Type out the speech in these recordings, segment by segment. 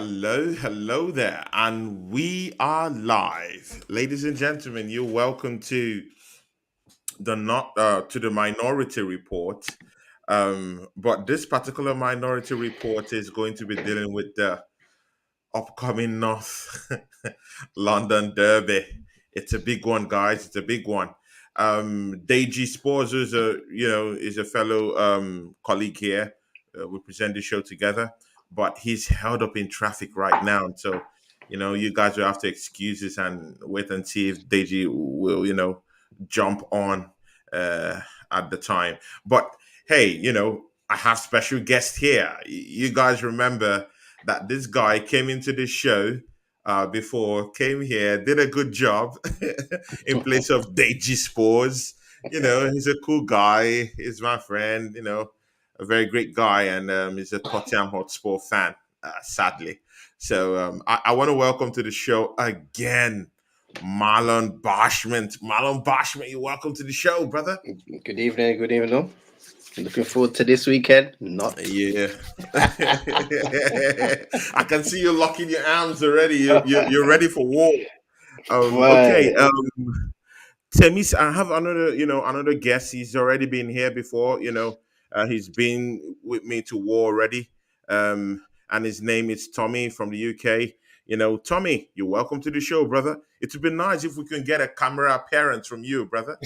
Hello there, and we are live, ladies and gentlemen. You're welcome to the not to the Minority Report. But this particular Minority Report is going to be dealing with the upcoming North London Derby. It's a big one, guys. It's a big one. Deji Spores is a fellow colleague here. We present the show together, but he's held up in traffic right now. So, you guys will have to excuse this and wait and see if Deji will, jump on uh, at the time. But hey, I have special guest here. You guys remember that this guy came into the show before, came here, did a good job in place of Deji Spores. He's a cool guy. He's my friend, a very great guy, and he's a Tottenham Hotspur fan, sadly. So I want to welcome to the show again, Marlon Bashment. Marlon Bashment, you're welcome to the show, brother. Good evening, all. Looking forward to this weekend. Not Yeah. I can see you locking your arms already. You're ready for war. Okay. Temis, I have another guest. He's already been here before. He's been with me to war already. And his name is Tommy from the UK. Tommy, you're welcome to the show, brother. It would be nice if we can get a camera appearance from you, brother.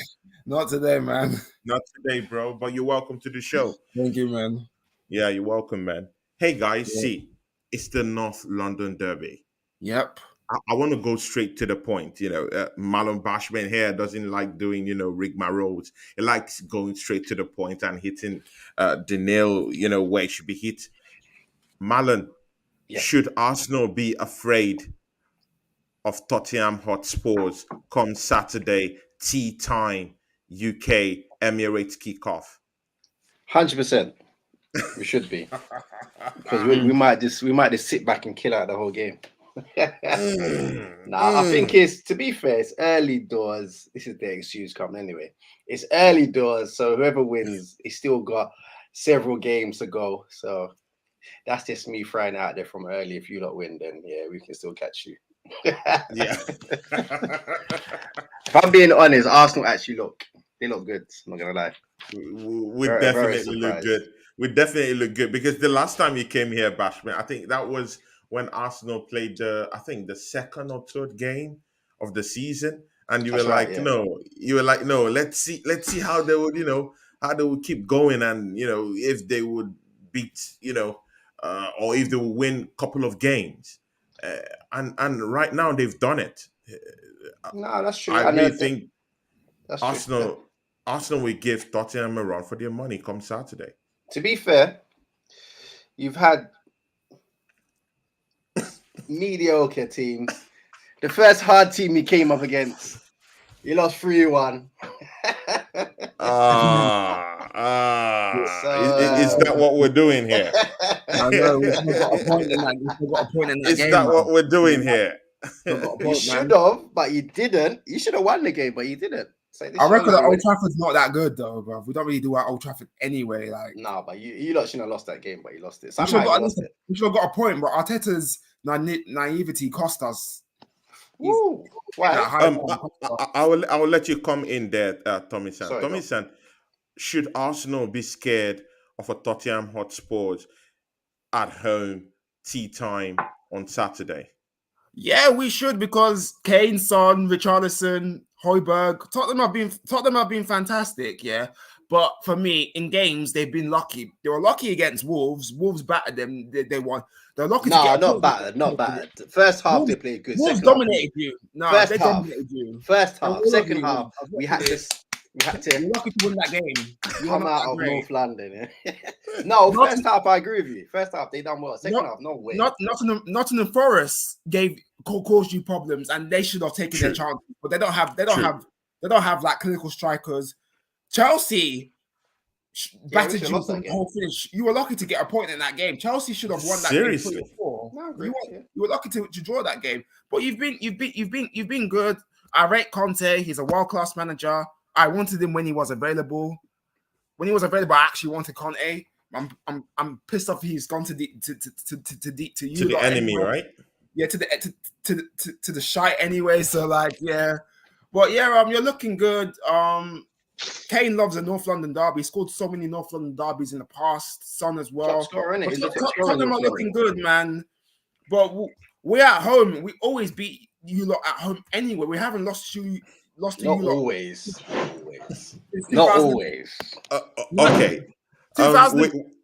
Not today, man. Not today, bro, but you're welcome to the show. Thank you, man. Yeah, you're welcome, man. Hey, guys, see, it's the North London Derby. Yep. I want to go straight to the point. Marlon Bashman here doesn't like doing, rigmaroles. He likes going straight to the point and hitting the nail, where it should be hit. Marlon, should Arsenal be afraid of Tottenham Hotspurs come Saturday, tea time, UK Emirates kickoff? 100%. We should be, because we might just sit back and kill out the whole game. I think to be fair, it's early doors. This is the excuse coming anyway. It's early doors, so whoever wins, he's still got several games to go. So that's just me throwing out there from early. If you don't win, then we can still catch you. Yeah. If I'm being honest, Arsenal actually look good. I'm not gonna lie. We definitely look good. We definitely look good, because the last time you came here, Bashman, I think that was when Arsenal played the second or third game of the season, and you were like, no, let's see how they would, how they would keep going, and if they would beat, or if they will win a couple of games, and right now they've done it. No, that's true. I really think that's Arsenal will give Tottenham a run for their money come Saturday. To be fair, you've had mediocre teams. The first hard team he came up against, he lost 3-1. Is that what we're doing here? I know, we've got a point in that. Is that what we're doing here? You should have, but you didn't. You should have won the game, but you didn't. I reckon that Old Trafford's not that good though, bro. We don't really do our Old Trafford anyway. But you lot shouldn't have lost that game, but you lost it. We should have got a point, but Arteta's naivety cost us. Why? I will let you come in there, Tommy-san. Tommy-san, should Arsenal be scared of a Tottenham Hotspurs at home tea time on Saturday? Yeah, we should, because Kane, Son, Richarlison, Højbjerg, Tottenham have been fantastic, yeah. But for me, in games, they've been lucky. They were lucky against Wolves. Wolves battered them. They won. They're lucky. Not battered. First half they played good. Wolves dominated you. No, they dominated you. First half. Second half, we had to. You're lucky to win that game. Come out of North London. No, first half I agree with you. First half they done well. Second half, no way. Nottingham Forest caused you problems, and they should have taken their chances. But they don't have like clinical strikers. Chelsea battered you from the whole finish. You were lucky to get a point in that game. Chelsea should have won that game 3-4. You were lucky to draw that game. But you've been good. I rate Conte. He's a world-class manager. I wanted him when he was available. When he was available, I actually wanted Conte. I'm pissed off. He's gone to you the lot enemy, anyway. right? Yeah, to the shite anyway. So like, yeah, but yeah, you're looking good. Kane loves a North London derby. He scored so many North London derbies in the past. Son as well. Top scorer, innit? He's a top scorer. Tottenham are looking good, man. But we're at home. We always beat you lot at home anyway. We haven't lost to you Not lot. always. Not always. Okay. 2000.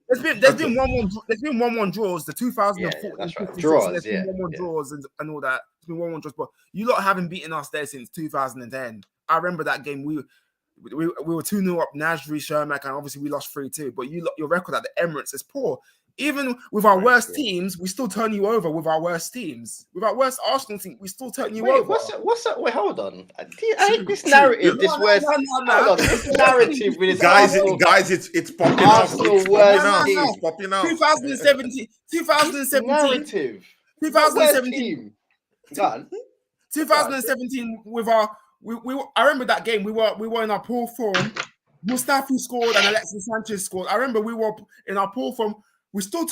There's been 1-1 draws. The 2014 that's right. Draws, Draws, there's been 1-1 draws and all that. It's been 1-1 draws. But you lot haven't beaten us there since 2010. I remember that game. We were 2-0 up Nasri, Shermack, and obviously we lost 3-2. But your record at the Emirates is poor. Even with our worst teams, we still turn you over with our worst teams. With our worst Arsenal team, we still turn you over. What's that? Wait, hold on. I hate this narrative. Hold on. This narrative with this guys, it's popping up. It's popping up. 2017. Narrative. 2017. Done. 2017 with our. I remember that game. We were in our poor form. Mustafi scored and Alexis Sanchez scored. I remember we were in our poor form. We still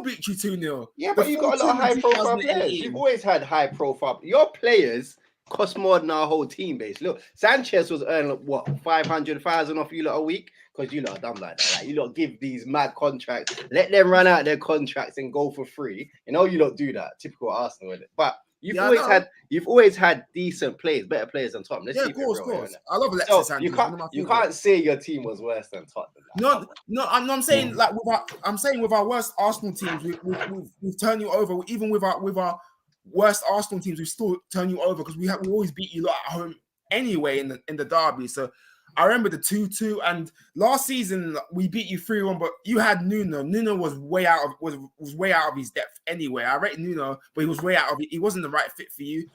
beat you 2-0. Yeah, but you got a lot of high-profile players. You've always had high-profile. Your players cost more than our whole team base. Look, Sanchez was earning what 500,000 off you lot a week because you lot are dumb like that. Like, you lot give these mad contracts, let them run out their contracts and go for free. You know you lot do that. Typical Arsenal with it, but. You've always had decent players, better players than Tottenham. Let's of course. I love Alexis Sanchez. You can't say your team was worse than Tottenham. I'm saying like with our worst Arsenal teams, we've turned you over. Even with our worst Arsenal teams, we still turn you over because we always beat you lot at home anyway in the derby. So I remember the 2-2, and last season we beat you 3-1, but you had Nuno. Nuno was way out of his depth anyway. I rate Nuno, but he was way out of it. He wasn't the right fit for you.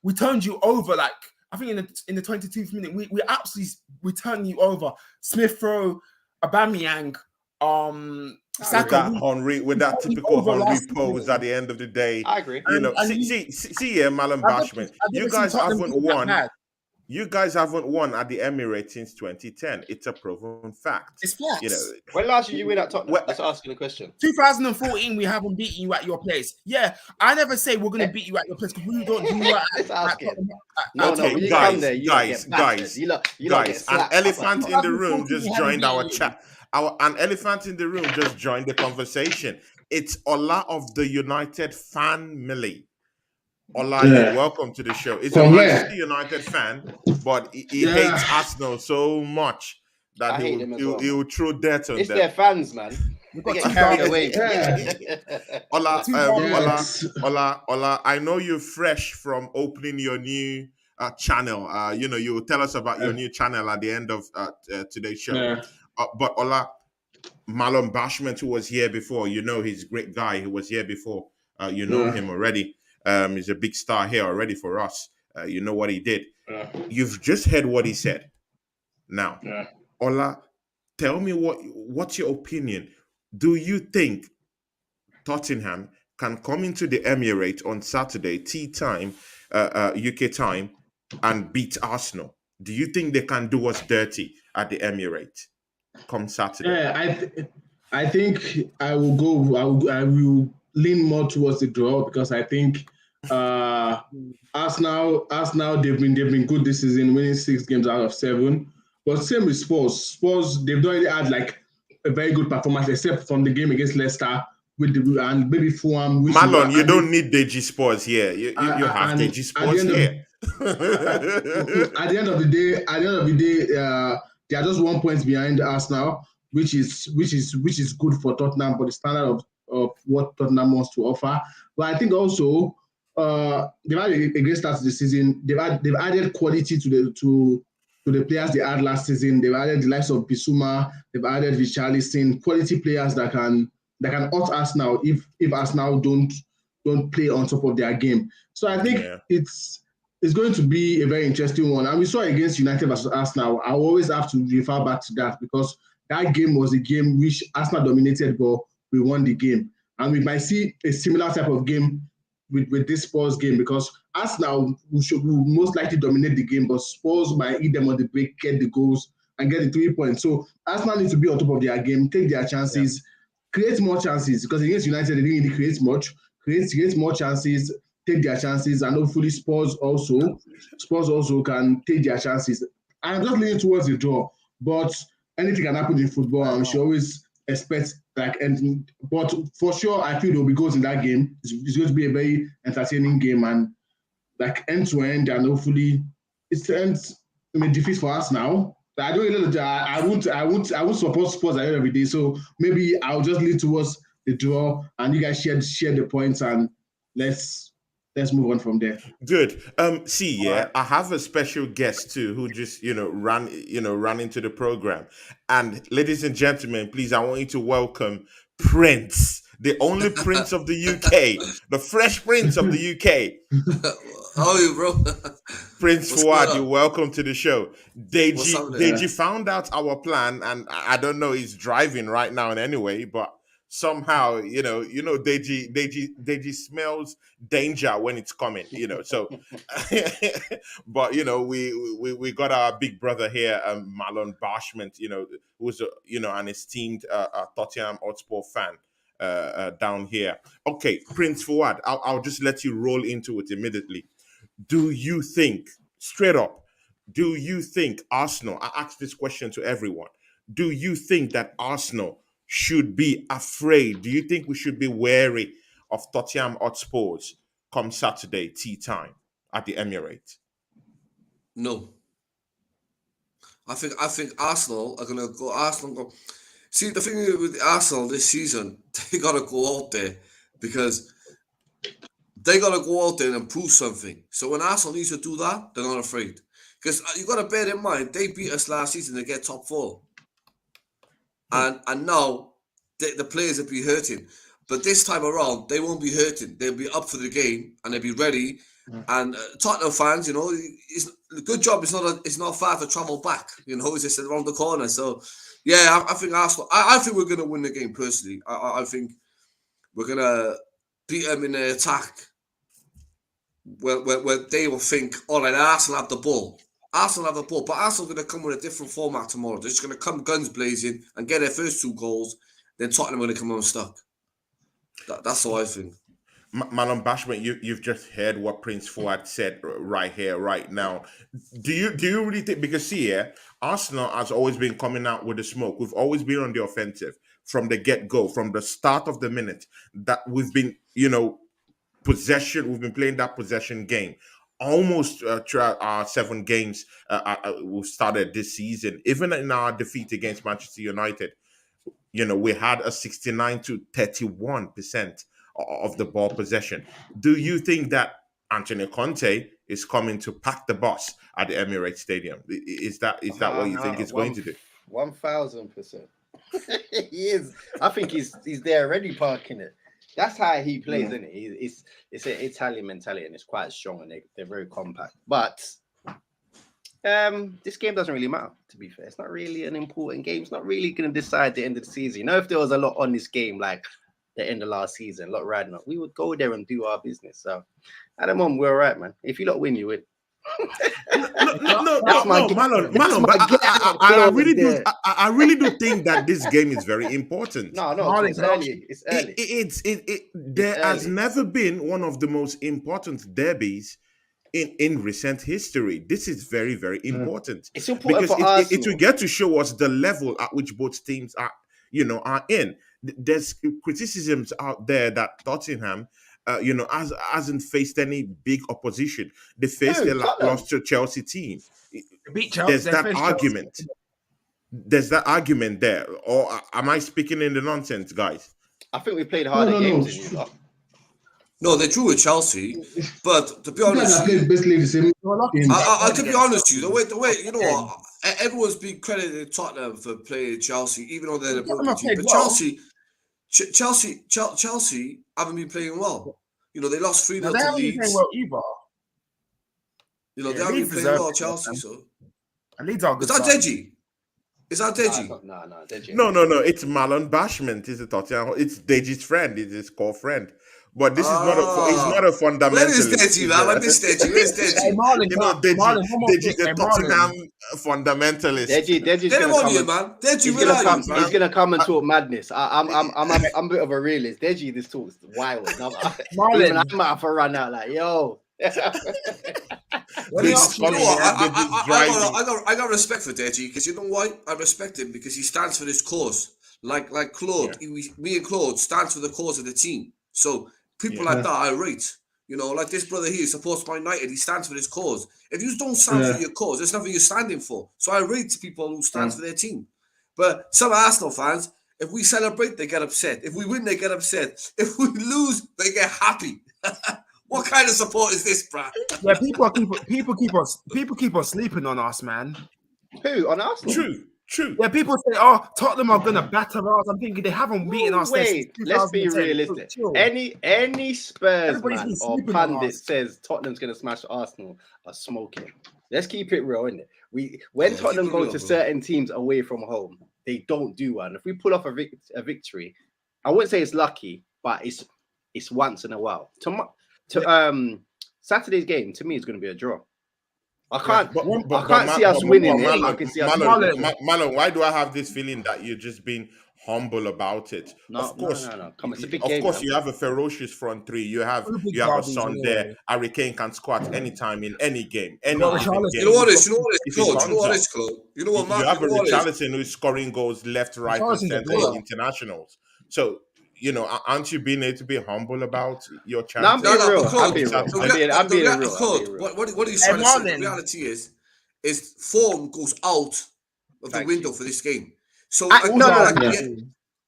We turned you over, like I think in the 22th minute, we absolutely turned you over. Smith Rowe, Aubameyang, Saka, with that typical Henry pose at the end of the day. I agree. See here, Malum Bashman. You guys haven't won. You guys haven't won at the Emirates since 2010. It's a proven fact. It's facts. You know, when last did you win at Tottenham? Let's ask you the question. 2014, we haven't beaten you at your place. Yeah, I never say we're going to beat you at your place because we don't do that. Let's ask him. Guys, an elephant in the room just joined our chat. An elephant in the room just joined the conversation. It's Ola of the United family. Ola, welcome to the show. He's a Manchester United fan, but he hates Arsenal so much that he will throw dirt on them. It's their fans, man. We got carried away. Ola, I know you're fresh from opening your new channel. You will tell us about your new channel at the end of today's show. Yeah. But Ola, Malum Bashman, who was here before, he's a great guy. He was here before. You know him already. He's a big star here already for us. You know what he did. You've just heard what he said. Now, Ola, tell me what's your opinion? Do you think Tottenham can come into the Emirates on Saturday, tea time, UK time, and beat Arsenal? Do you think they can do us dirty at the Emirates come Saturday? Yeah, I think I will go. I will lean more towards the draw because I think Arsenal they've been good this season, winning 6 games out of 7. But same with Spurs. Spurs, they've not really had like a very good performance except from the game against Leicester and maybe Fulham. Marlon, you don't need Deji Spurs here. You have Deji Spurs here. At the end of the day, they are just 1 point behind Arsenal, which is good for Tottenham for the standard of what Tottenham wants to offer. But I think also they've had a great start to the season. They've added quality to the players they had last season. They've added the likes of Bissouma. They've added Richarlison, quality players that can hurt Arsenal if Arsenal don't play on top of their game. So I think it's going to be a very interesting one. And we saw against United versus Arsenal. I always have to refer back to that because that game was a game which Arsenal dominated, but we won the game. And we might see a similar type of game with this Spurs game because Arsenal will most likely dominate the game, but Spurs might eat them on the break, get the goals, and get the 3 points. So Arsenal need to be on top of their game, take their chances, create more chances, because against United, they didn't really create much. Create more chances, take their chances, and hopefully Spurs also can take their chances. I'm just leaning towards the draw, but anything can happen in football, and we should always expect like anything. But for sure, I feel there will be goals in that game. It's going to be a very entertaining game, and like end to end, and hopefully it ends in a defeat for us now. I don't really, I won't support Spurs at the end of the day. So maybe I'll just lean towards the draw, and you guys share the points, and let's move on from there. Good. I have a special guest too who just ran into the program. And ladies and gentlemen, please, I want you to welcome Prince, the only Prince of the UK, the Fresh Prince of the UK. How are you, bro? Prince Fuad, you're welcome to the show. Deji found out our plan, and I don't know, he's driving right now in any way, but somehow, Deji smells danger when it's coming, so but we got our big brother here, Marlon Bashment, who's an esteemed Tottenham Hotspur fan down here. Okay, Prince Fuad, I'll just let you roll into it immediately. Do you think, straight up, Arsenal, I ask this question to everyone, do you think that Arsenal should be afraid? Do you think we should be wary of Tottenham Hotspurs come Saturday tea time at the Emirates? No. I think Arsenal are gonna go. See, the thing with Arsenal this season, they gotta go out there because they gotta go out there and prove something. So when Arsenal needs to do that, they're not afraid. Because you gotta bear in mind, they beat us last season to get top 4. And now the players will be hurting. But this time around, they won't be hurting. They'll be up for the game and they'll be ready. And Tottenham fans, it's a good job. It's not far to travel back. It's just around the corner. So, yeah, I think Arsenal. I think we're gonna win the game personally. I think we're gonna beat them in the attack. Where they will think, all right, Arsenal have the ball. But Arsenal are going to come with a different format tomorrow. They're just going to come guns blazing and get their first 2 goals. Then Tottenham are going to come unstuck. That's all I think. Malon Bashman, you've just heard what Prince Fuad said right here, right now. Do you really think, because Arsenal has always been coming out with the smoke. We've always been on the offensive from the get-go, from the start of the minute, that we've been, possession. We've been playing that possession game almost throughout our 7 games we've started this season. Even in our defeat against Manchester United, we had a 69 to 31% of the ball possession. Do you think that Antonio Conte is coming to pack the bus at the Emirates Stadium? Is that what you think he's going to do? 1000%. He is. I think he's there already parking it. That's how he plays, isn't it? It's an Italian mentality, and it's quite strong, and they're very compact. But this game doesn't really matter, to be fair. It's not really an important game. It's not really going to decide the end of the season. If there was a lot on this game, like the end of last season, a lot riding up, we would go there and do our business. So at the moment, we're all right, man. If you lot win, you win. No, Marlon. I really do think that this game is very important. No, it's early. It's early. There has never been one of the most important derbies in recent history. This is very, very important. It's important because for Arsenal. it will get to show us the level at which both teams are in. There's criticisms out there that Tottenham hasn't faced any big opposition. They faced a lackluster Chelsea team. There's that argument. There's that argument there. Or am I speaking in the nonsense, guys? I think we played harder games than you lot. No, they drew with Chelsea, but to be honest, basically the same. to be honest with you, the way what, everyone's been credited Tottenham for playing Chelsea, even though they're the broken team. But Chelsea haven't been playing well. They lost 3-0 to Leeds. Well either. They haven't been playing well, Chelsea. So and Leeds are good. Is that Deji? Is that Deji? No, Deji. No. It's Marlon Bashment. It's Deji's friend. It's his core friend. But this is not a. He's not a Where is fundamentalist. Deji, man? Where is Deji? Where's Hey, Deji? Marlon, You know, Marlon, one more Deji, thing. the Hey, Tottenham Marlon. fundamentalist. Deji's Get him gonna on come here, and man. Deji, he's where gonna are come. you, He's man? gonna come and talk madness. I'm a bit of a realist. Deji, this talks wild. Even Marlon, I might have to run out like, yo. when he Deji's asks you, You know coming what? here. Deji's driving. I got respect for Deji because you know why? I respect him because he stands for this cause. Like Claude, me and Claude stands for the cause of the team. So people like that I rate. You know, like this brother here supports Man United. He stands for this cause. If you don't stand for your cause, there's nothing you're standing for. So I rate people who stands for their team. But some Arsenal fans, if we celebrate, they get upset. If we win, they get upset. If we lose, they get happy. What kind of support is this, bruh? yeah, people keep on sleeping on us, man. Who on Arsenal? True. Yeah, people say, "Oh, Tottenham are gonna batter us." I'm thinking they haven't beaten us. Wait, let's be realistic. Any Spurs Everybody's man been or sleeping on pundit us. says Tottenham's gonna smash Arsenal are smoking. Let's keep it real, innit? When Tottenham go to certain teams away from home, they don't do one. If we pull off a victory, I wouldn't say it's lucky, but it's once in a while. Saturday's game to me is going to be a draw. I can't see us winning it. I can see us Marlon, why do I have this feeling that you're just being humble about it? No. Come on, it's a big game. Of course, you have a ferocious front three. You have a son there. Harry Kane can score at any time in any game. You know what it is, Claude? You know what, Mark? You have a Richarlison who's scoring goals left, right, and center in internationals. So, you know, aren't you being able to be humble about your chances? No, I'm being real. What he's trying to say, the reality is form goes out of the window for this game. So yesterday,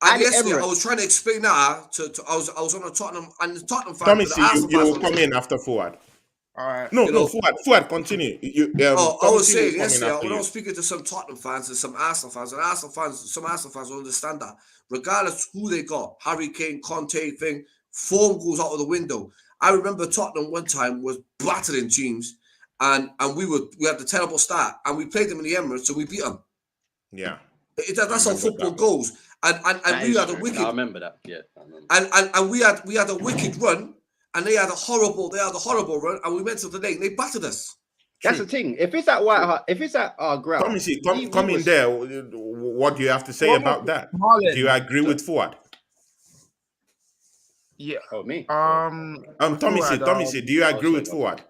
I was trying to explain that I was on a Tottenham and the Tottenham fans. Tommy, you will come in after forward. All right. No, Fuad, continue. I was saying yesterday, when I was speaking to some Tottenham fans and some Arsenal fans, some Arsenal fans will understand that regardless who they got, Harry Kane, Conte thing, form goes out of the window. I remember Tottenham one time was battering teams, and we had the terrible start, and we played them in the Emirates, so we beat them. Yeah, that's how football goes. And we had a wicked. I remember that. Yeah, and we had a wicked run. And they had a horrible run, and we went to the league. They battered us. That's the thing. If it's at White Hart, if it's at our ground, come in there. What do you have to say about that? Marlon. Do you agree with Fuad? Yeah. Oh, me. Tommy, do you agree with Fuad?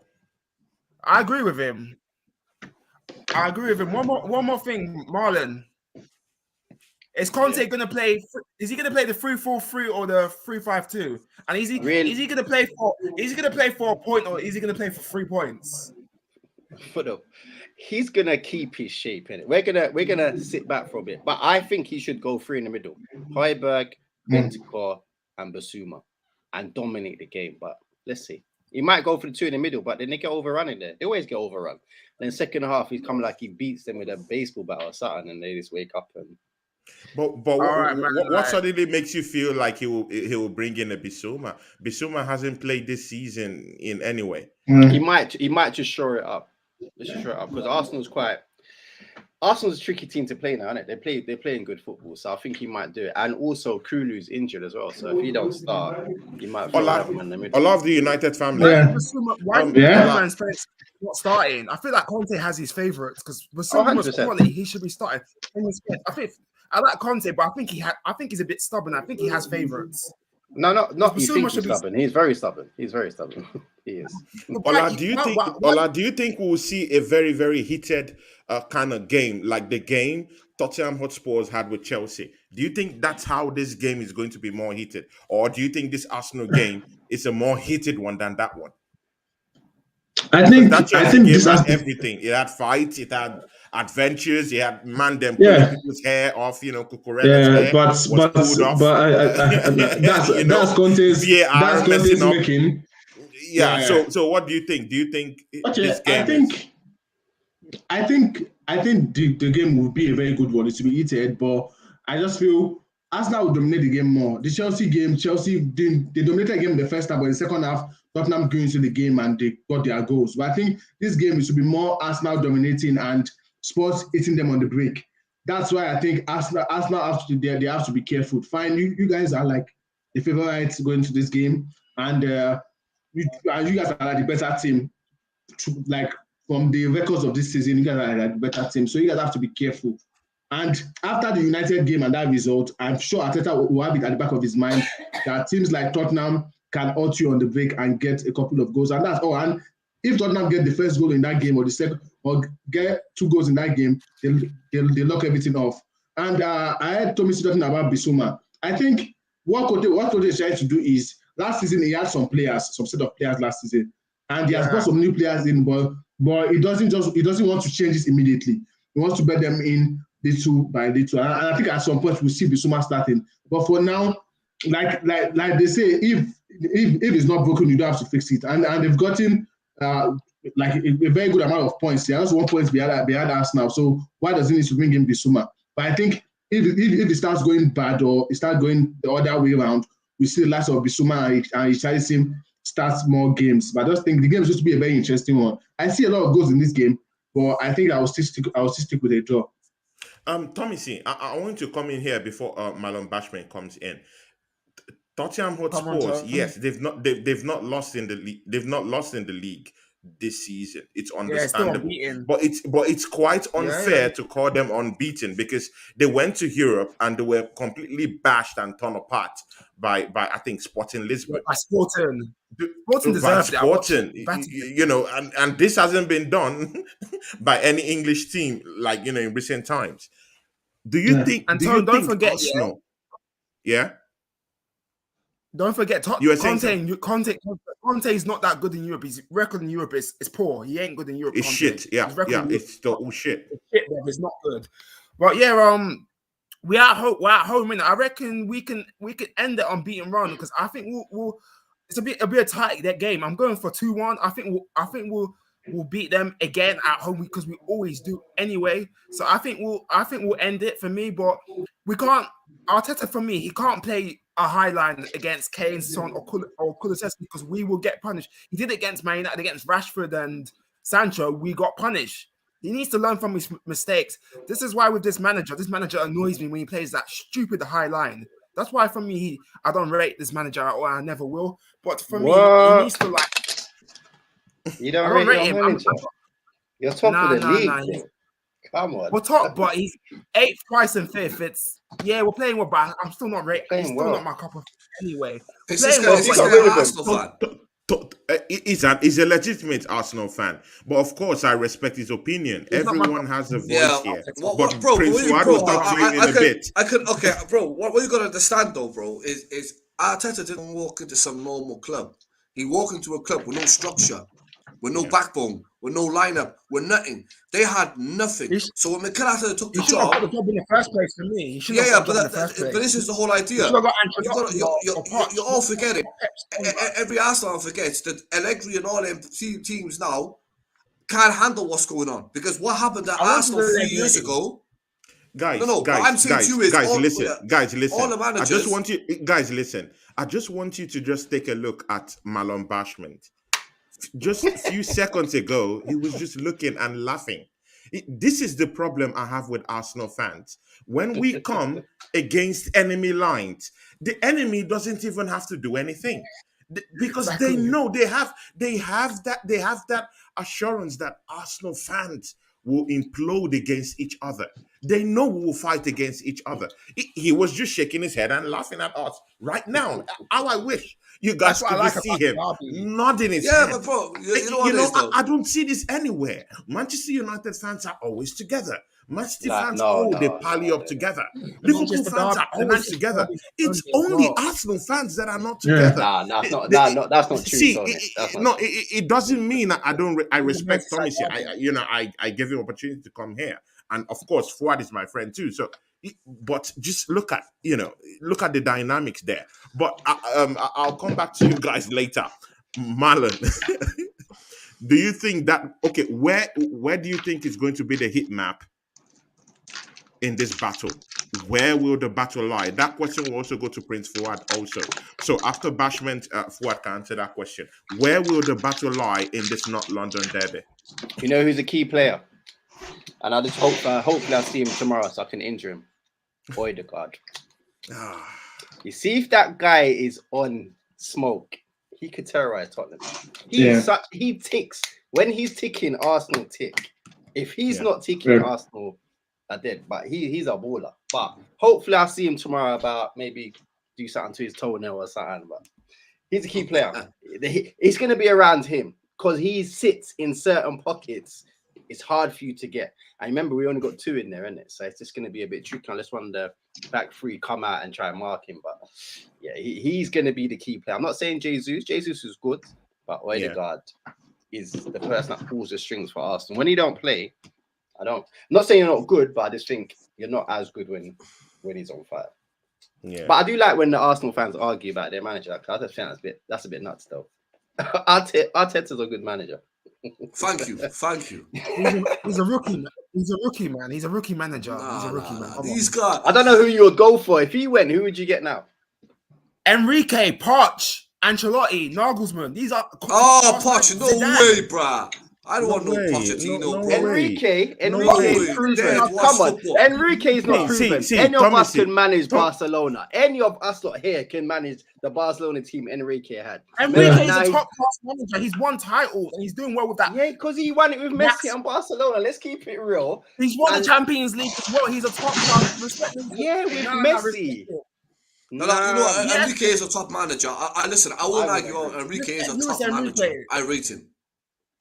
I agree with him. One more thing, Marlon. Is Conte gonna play? Is he gonna play the 3-4-3 or the 3-5-2? And is he gonna play for? Is he gonna play for a point or is he gonna play for 3 points? He's gonna keep his shape in it. We're gonna sit back for a bit, but I think he should go 3 in the middle: Højbjerg, Bentancur, and Basuma, and dominate the game. But let's see. He might go for the 2 in the middle, but then they get overrun in there. They always get overrun. Then second half, he's come like he beats them with a baseball bat or something, and they just wake up and. But what suddenly makes you feel like he will bring in a Bissouma? Bissouma hasn't played this season in any way. He might just shore it up. Let's just shore it up because Arsenal's a tricky team to play now, isn't it? They're playing good football, so I think he might do it. And also Kulu's injured as well, so if he don't start, he might. A lot of the United family. Why not starting? I feel like Conte has his favourites because Bissouma's quality, he should be starting. I like Conte, but I think he's a bit stubborn. I think he has favourites. No, not you think he's stubborn. He's very stubborn. He is. Ola, do you think we'll see a very, very heated kind of game like the game Tottenham Hotspurs had with Chelsea? Do you think that's how this game is going to be more heated? Or do you think this Arsenal game is a more heated one than that one? I think this had everything. It had fights, it had adventures, it had pulling people's hair off, Cucurella's hair that's Conte's making. So what do you think? Do you think this game I think the game will be a very good one. It's to be heated, but I just feel Arsenal will dominate the game more. The Chelsea game, they dominated the game in the first half, but in the second half, Tottenham going into the game and they got their goals. But I think this game is to be more Arsenal dominating and Spurs hitting them on the break. That's why I think Arsenal have to be careful. Fine, you guys are like the favorites going to this game. and you guys are like the better team. Like from the records of this season, you guys are like the better team, so you guys have to be careful. And after the United game and that result, I'm sure Arteta will have it at the back of his mind that teams like Tottenham can out you on the break and get a couple of goals, and that's all. And if Tottenham get the first goal in that game or the second, or get 2 goals in that game, they lock everything off. And I heard Tommy talking about Bissouma. I think what Kote is trying to do is, last season he had some set of players last season, and he has got some new players in, but he doesn't want to change this immediately. He wants to bet them in little by little. And I think at some point we'll see Bissouma starting. But for now, like they say, if it's not broken, you don't have to fix it. And they've gotten like a very good amount of points. They are just 1 point behind us now. So why does he need to bring in Bissouma? But I think if it starts going bad or it starts going the other way around, we see the last of Bissouma and Richarlison starts more games. But I just think the game is supposed to be a very interesting one. I see a lot of goals in this game, but I think I will still stick with a draw. Tommy C, I want to come in here before Malon Bashman comes in. Tottenham Hotspurs, yes, they've not lost in the league. They've not lost in the league this season. It's understandable, but it's quite unfair to call them unbeaten because they went to Europe and they were completely bashed and torn apart by I think Sporting Lisbon. By Sporting. Sporting, you know, and this hasn't been done by any English team, like, you know, in recent times. Do you think? And don't forget, Arsenal? Yeah. Don't forget, Conte is not that good in Europe. His record in Europe is poor. He ain't good in Europe. It's shit. Yeah, it's still all shit. It's not good. But yeah, we're at home, and I reckon we can end it on beating run because I think we'll it'll be a tight that game. I'm going for 2-1. I think we'll beat them again at home because we always do anyway. So I think we'll end it for me, but we can't. Arteta, for me, he can't play a high line against Kane, Son, or Kulusevski because we will get punished. He did it against Man United, against Rashford and Sancho. We got punished. He needs to learn from his mistakes. This is why with this manager annoys me when he plays that stupid high line. That's why for me, I don't rate this manager at all. I never will. But for me, he needs to like. You don't rate your manager? You're top of the league. Come on. We're top, but he's 8th, twice, and 5th. We're playing well, but I'm still not rating. He's still not my cup of anyway. He's an Arsenal fan. He's a legitimate Arsenal fan, but of course I respect his opinion. Everyone has a voice here. But Prince Fuad will talk to you in a bit. What you got to understand though, bro, is Arteta didn't walk into some normal club. He walked into a club with no structure, with no backbone, with no lineup, with nothing. They had nothing. So when Mikel Arteta took the job, he should have got the job in the first place for me. But this is the whole idea. You're all forgetting. Every Arsenal forgets that Allegri and all them teams now can't handle what's going on because what happened at Arsenal 3 years ago. Guys, listen. All the managers, I just want you to just take a look at Malon Bashment. Just a few seconds ago, he was just looking and laughing. This is the problem I have with Arsenal fans. When we come against enemy lines, the enemy doesn't even have to do anything because they know they have that assurance that Arsenal fans will implode against each other. They know we will fight against each other. He was just shaking his head and laughing at us right now. How I wish you guys could see him nodding his head. But bro, you know I don't see this anywhere. Manchester United fans are always together. Manchester fans, they pally up together. Liverpool fans are always together. It's only Arsenal fans that are not together. That's not true. It doesn't mean I respect Tommy. I give him opportunity to come here, and of course, Fuad is my friend too. So, but just look at the dynamics there. But I'll come back to you guys later, Marlon. Do you think that where do you think is going to be the heat map in this battle? Where will the battle lie? That question will also go to Prince Fuad also. So after Bashment, Fuad can answer that question. Where will the battle lie in this North London derby? You know who's a key player? And I just hopefully I'll see him tomorrow so I can injure him. Odegaard. You see if that guy is on smoke, he could terrorize Tottenham. He ticks when he's ticking. Arsenal tick. If he's not ticking, Arsenal are dead. But he's a baller. But hopefully, I'll see him tomorrow. About maybe do something to his toenail or something. But he's a key player. It's going to be around him because he sits in certain pockets. It's hard for you to get. And remember, we only got 2 in there, isn't it? So it's just going to be a bit tricky unless one of the back 3 come out and try and mark him. But yeah, he's going to be the key player. I'm not saying Jesus. Jesus is good, but Odegaard is the person that pulls the strings for Arsenal. When he don't play, I'm not saying you're not good, but I just think you're not as good when he's on fire. Yeah. But I do like when the Arsenal fans argue about their manager. I just think that's a bit nuts, though. Arteta's a good manager. Thank you. He's a rookie, man. He's a rookie, man. He's a rookie manager. He's a rookie, man. These guys. I don't know who you would go for. If he went, who would you get now? Enrique, Poch, Ancelotti, Nagelsmann. These are. Poch, no way, bruh. I don't want no Pochettino, bro. Enrique is proven. Come on, Enrique is not proven. Any of us can manage Barcelona. Any of us lot here can manage the Barcelona team Enrique had. Enrique is a top class manager. He's won titles and he's doing well with that. Yeah, because he won it with Messi and Barcelona. Let's keep it real. He's won the Champions League as well. He's a top class. Respect him. Yeah, with Messi. No, you know what? Enrique is a top manager. I listen. I won't argue. Enrique is a top manager. I rate him.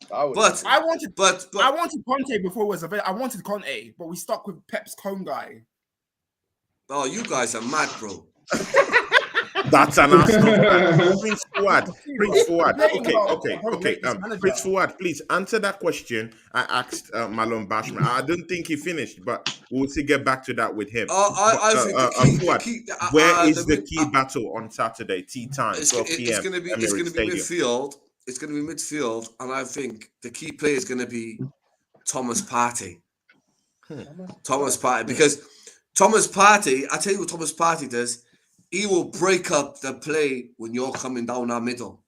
But I wanted Conte before it was available. I wanted Conte, but we stuck with Pep's cone guy. Oh, you guys are mad, bro. That's an Arsenal. Prince Fuad. Okay. Prince Fuad, please answer that question I asked Malone Bashman. I don't think he finished, but we'll see. Get back to that with him. Where is the key battle on Saturday? Tea time, 12 p.m. It's going to be midfield. It's going to be midfield, and I think the key player is going to be Thomas Partey. Thomas Partey, because Thomas Partey, I tell you what Thomas Partey does, he will break up the play when you're coming down our middle.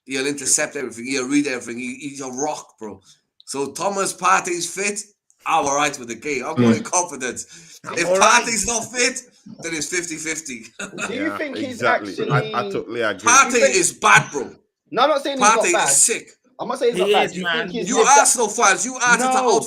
He'll intercept everything. He'll read everything. He's a rock, bro. So Thomas Partey's fit, I'm all right with the game. I'm going confidence. If Partey's not fit, then it's 50-50. Do you think he's actually... I totally agree. Partey is bad, bro. No, I'm not saying he's not bad. Partey is sick. I'm not saying he's not bad. You Arsenal fans, you Arteta out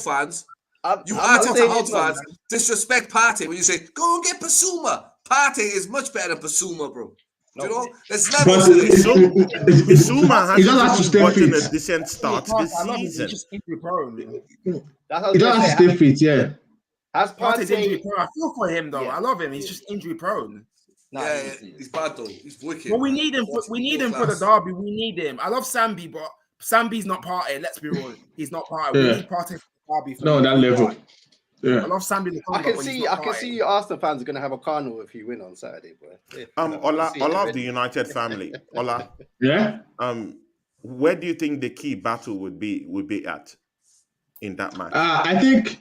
fans, disrespect Partey when you say, go and get Basuma. Partey is much better than Basuma, bro. No. You know? There's levels to this. Basuma has gotten a decent start this season. He's just injury prone. He doesn't have to stay fit, yeah. Has Partey's injury prone. I feel for him, though. Yeah. I love him. He's just injury prone. He's bad though. He's wicked. Well, we need him. We need him for the derby. We need him. I love Sambi, but Sambi's not Partey. Let's be real. He's not Partey. We need Partey for the derby. That level. Yeah. I love Sambi. I can see Arsenal fans are gonna have a carnival if you win on Saturday, bro. Ola of the United family. Ola. Yeah. Where do you think the key battle would be at in that match? I think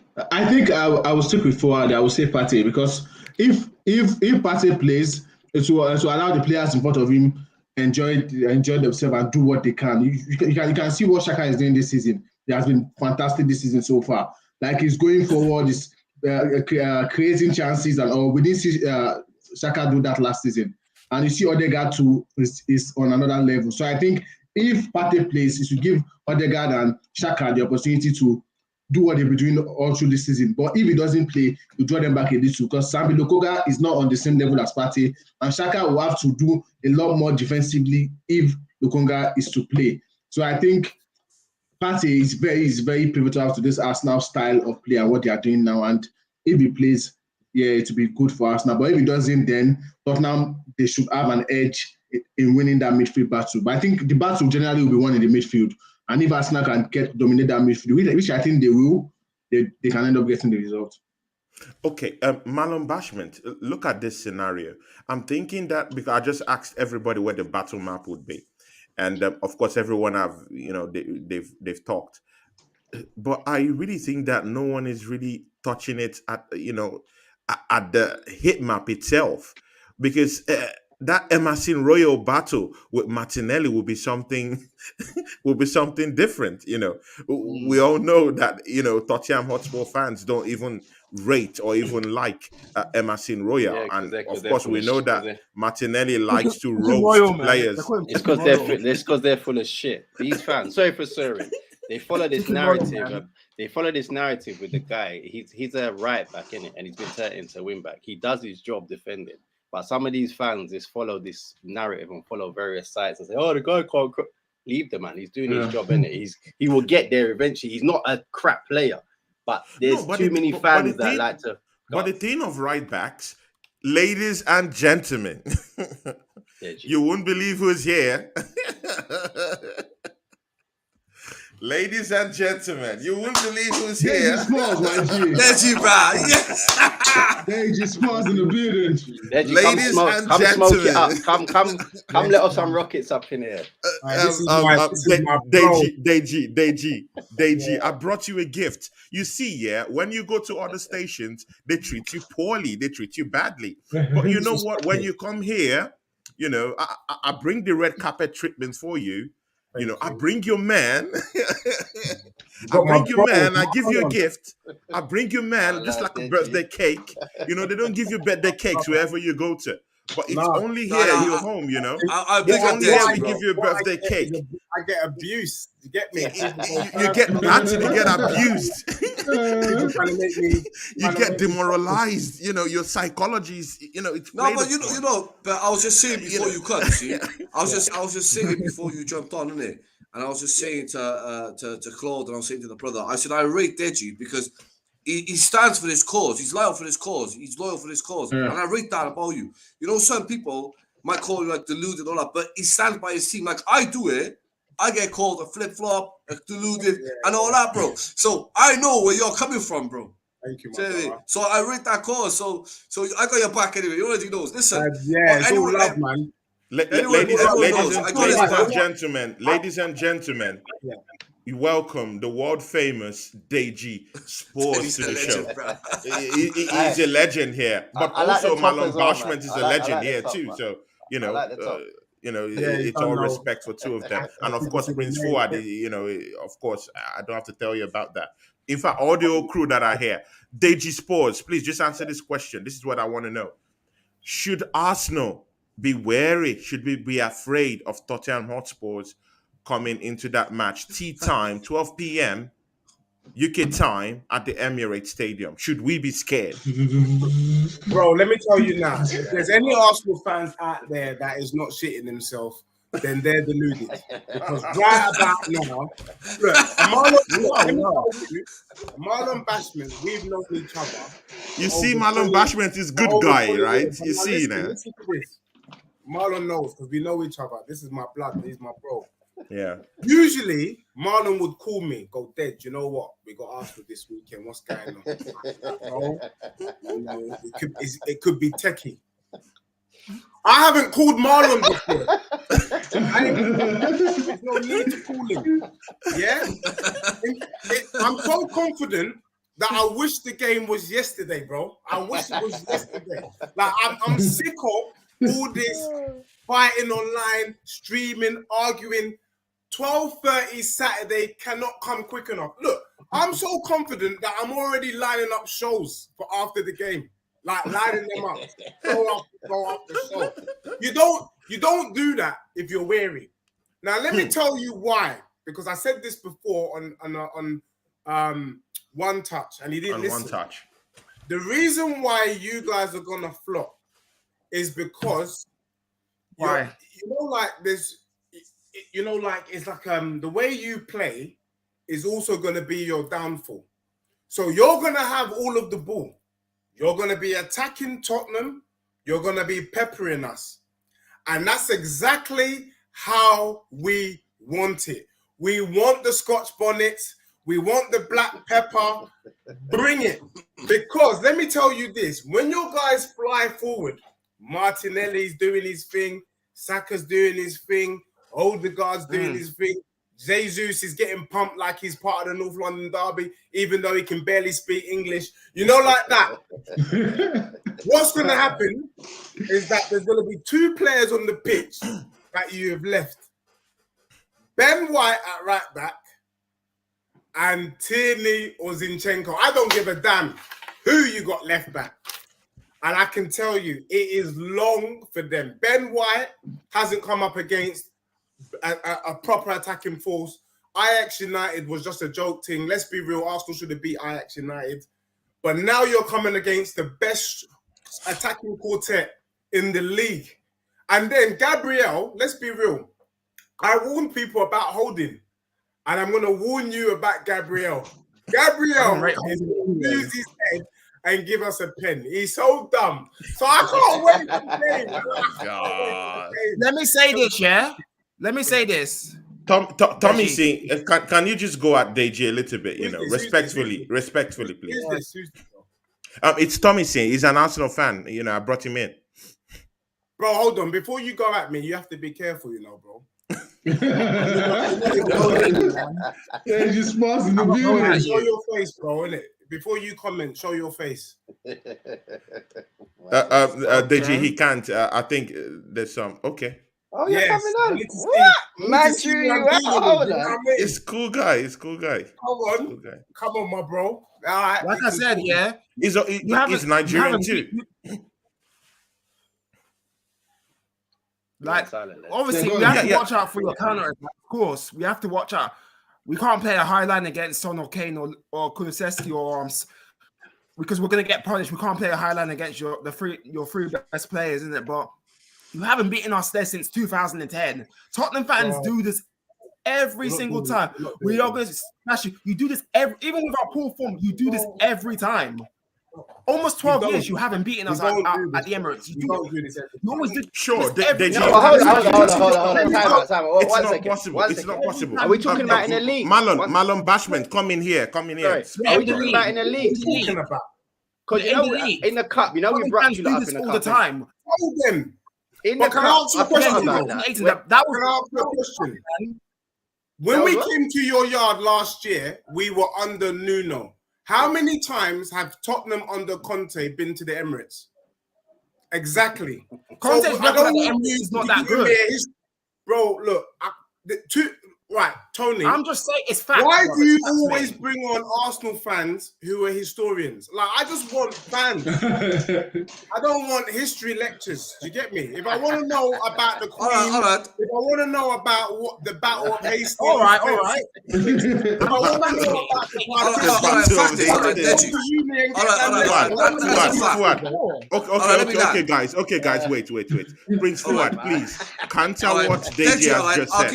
I will stick with forward. I will say Partey, because if Partey plays, it will allow the players in front of him enjoy themselves and do what they can. You can see what Xhaka is doing this season. He has been fantastic this season so far. Like, he's going forward, he's creating chances and all. We didn't see Xhaka do that last season, and you see Odegaard too is on another level. So I think if Partey plays, it should give Odegaard and Xhaka the opportunity to do what they've been doing all through this season. But if he doesn't play, you draw them back a little, because Sambi Lokonga is not on the same level as Partey, and Xhaka will have to do a lot more defensively if Lokonga is to play. So I think Partey is very pivotal to this Arsenal style of play and what they are doing now. And if he plays, it will be good for Arsenal. But if he doesn't, then Tottenham, they should have an edge in winning that midfield battle. But I think the battle generally will be won in the midfield. And if Arsenal can dominate that midfield, which I think they will, they can end up getting the result. Okay, Malon Bashment, look at this scenario. I'm thinking that, because I just asked everybody where the battle map would be, and of course everyone they've talked, but I really think that no one is really touching it at the hit map itself, because that Emerson Royal battle with Martinelli will be something different. We all know that Tottenham Hotspur fans don't even rate or even like Emerson Royal. Yeah, And they're of course, full we of know shit, that Martinelli likes to Fucking roast royal, man. players. They call him It's fucking because royal. they're full of shit. These fans, sorry for swearing, they follow this Fucking royal, narrative. man. They follow this narrative with the guy. He's a right back in it, and he's been turned into a wing back. He does his job defending, but some of these fans just follow this narrative and follow various sites and say, "Oh, the guy can't." Leave the man. He's doing his job in it. He will get there eventually. He's not a crap player, but there's too many fans that like to. But the thing of right backs, ladies and gentlemen, you wouldn't believe who's here. Ladies and gentlemen, you wouldn't believe who's here. Deji Smalls, my G. Deji, bro. Yes. Deji Smalls in the building. Deji, Ladies come and smoke it gentlemen. up. Come let us some rockets up in here. This is my bro. Deji, I brought you a gift. You see, yeah, when you go to other stations, they treat you poorly, they treat you badly. But you know what? When you come here, you know, I bring the red carpet treatment for you. You know, I bring your man. I bring your man. I give you a gift. I bring your man just like a birthday cake. You know, they don't give you birthday cakes wherever you go to. But it's only here at your home, you know. I It's only here we bro. give you a birthday cake. I get abused. You get me? You get battered, you get abused. People trying to make me. You get demoralized. You know, your psychology is, you know, it's No, played but upon. but I was just saying before you cut, see, I was just saying before you jumped on, innit? And I was just saying to Claude, and I was saying to the brother, I said I rate Deji because he stands for this cause. He's loyal for this cause. He's loyal for this cause, and I rate that about you. You know, some people might call you like deluded and all that, but he stands by his team. Like I do it, I get called a flip flop, a deluded, and all that, bro. So I know where you're coming from, bro. Thank you, So I rate that cause. So I got your back anyway. You already knows. Listen, it's all love, man. Ladies and gentlemen, we welcome the world famous Deji Sports to the show. He's a legend here, but also Marlon Bashment is a legend here too. So you know, it's all respect for two of them, and of course Prince Fuad. You know, of course, I don't have to tell you about that. In fact, all the old crew that are here, Deji Sports, please just answer this question. This is what I want to know: should Arsenal be wary? Should we be afraid of Tottenham Hotspurs coming into that match? Tea time, 12 p.m. UK time at the Emirates Stadium. Should we be scared? Bro, let me tell you now. If there's any Arsenal fans out there that is not shitting themselves, then they're deluded. Because right about now, look, Marlon Bashment, we've known each other. You see, Marlon Bashment is good guy, right? You see now. Listen to this. Marlon knows because we know each other. This is my blood. He's my bro. Yeah. Usually, Marlon would call me, go, Dead, you know what? We got Arsenal this weekend. What's going on? It could be techie. I haven't called Marlon before. There's no need to call him. Yeah? I'm so confident that I wish the game was yesterday, bro. I wish it was yesterday. Like, I'm sick of all this fighting online, streaming, arguing. 12:30 Saturday cannot come quick enough. Look, I'm so confident that I'm already lining up shows for after the game. Like lining them up. Go up the show. You don't do that if you're wary. Now let me tell you why. Because I said this before on One Touch, and he didn't listen. One Touch. The reason why you guys are gonna flop is because why? It's like the way you play is also gonna be your downfall. So you're gonna have all of the ball. You're gonna be attacking Tottenham. You're gonna be peppering us, and that's exactly how we want it. We want the Scotch bonnets. We want the black pepper. Bring it. Because let me tell you this. When your guys fly forward, Martinelli's doing his thing. Saka's doing his thing. Odegaard's doing his thing. Jesus is getting pumped like he's part of the North London Derby, even though he can barely speak English. You know, like that. What's going to happen is that there's going to be two players on the pitch that you have left. Ben White at right back and Tierney or Zinchenko. I don't give a damn Who you got left back? And I can tell you, it is long for them. Ben White hasn't come up against a proper attacking force. Ajax United was just a joke thing. Let's be real, Arsenal should have beat Ajax United. But now you're coming against the best attacking quartet in the league. And then Gabriel, let's be real. I warned people about Holding. And I'm going to warn you about Gabriel. Gabriel is going to lose his head and give us a pen. He's so dumb. So I can't wait for the game. God. Let me say this, yeah? Let me say this. Tommy C, can you just go at Deji a little bit, you know, respectfully, please. Who's this? It's Tommy C. He's an Arsenal fan. You know, I brought him in. Bro, hold on. Before you go at me, you have to be careful, you know, bro. Deji Sports in the building. Show your face, bro, innit? Before you comment, show your face. Deji, he can't. I think there's some. Okay. Oh, you're coming on. What? Man, hold on. It's cool guy. Come on, my bro. All right. Like I said, yeah. He's Nigerian too. Like, obviously, we have to watch out for your counter. Of course, we have to watch out. We can't play a high line against Son or Kane or Kulusevski or because we're gonna get punished. We can't play a high line against your three best players, isn't it? But you haven't beaten us there since 2010. Tottenham fans do this every single time. We are going to smash you. You do this even with our poor form. You do this every time. Almost 12 years, you haven't beaten us at the Emirates. You always do. Sure, hold on. It's not possible. Are we talking about in the league? Marlon Bashman, come in here. Sorry. Are we talking about in the league? Because you know, in the cup, you know, we brought you up in the cup all the time. Hold them. In the cup, that was a question. When we came to your yard last year, we were under Nuno. How many times have Tottenham under Conte been to the Emirates? Exactly. Conte's record at the Emirates is not that good. Bro, look. Right, Tony. I'm just saying it's fact. Why do you always bring on Arsenal fans who are historians? Like, I just want fans. I don't want history lectures. Do you get me? If I want to know about the Queen, all right. If I want to know about what the Battle of Hastings, all right. If I want to know about the Okay, guys, wait. Prince Fuad, please. Counter what Deji has just said. I'll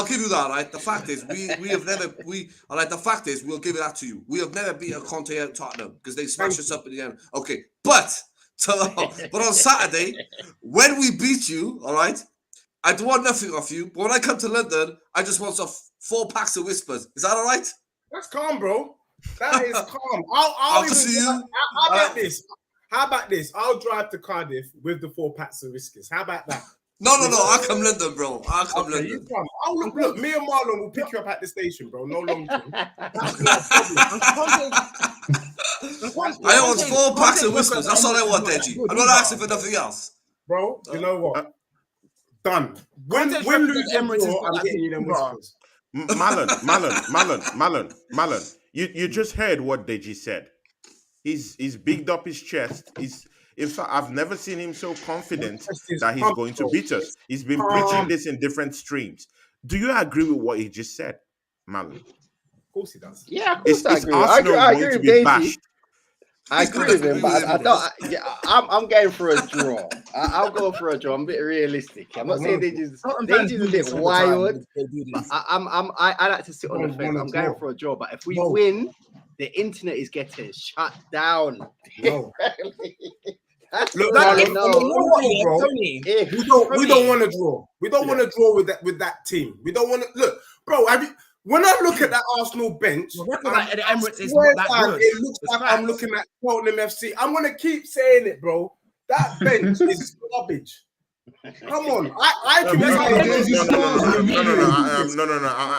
give you that. Right, the fact is, the fact is, we'll give it that to you. We have never beaten Conte at Tottenham because they smashed us up in the end. Okay, but on Saturday, when we beat you, all right, I don't want nothing off you. But when I come to London, I just want 4 packs of Whispers. Is that all right? That's calm, bro. That is calm. I'll see you. How about this? I'll drive to Cardiff with the 4 packs of Whiskers. How about that? No. I'll come London, bro. I'll come London. You come. Look, me and Marlon will pick you up at the station, bro. No long term. I want 4 packs of Whispers. That's all I want, Deji. I'm not asking for nothing else. Bro, you know what? Done. When lose Emirates, I'm getting you them Whispers. Marlon. You just heard what Deji said. He's bigged up his chest. In fact, I've never seen him so confident that he's going to beat us. He's been preaching this in different streams. Do you agree with what he just said, Marlon? Of course he does. Yeah, of course I agree. I agree with Deji. I agree with him, but I don't. I'm going for a draw. I'll go for a draw. I'm a bit realistic. I'm not saying Deji's a bit wild. I like to sit on the fence. I'm going for a draw, but if we win, the internet is getting shut down. No. Look, we don't want to draw. We don't want to draw with that team. We don't want to look, bro. When I look at that Arsenal bench, at the Emirates is not that good. It looks like I'm looking at Tottenham FC. I'm gonna keep saying it, bro. That bench is garbage. Come on, I can. No.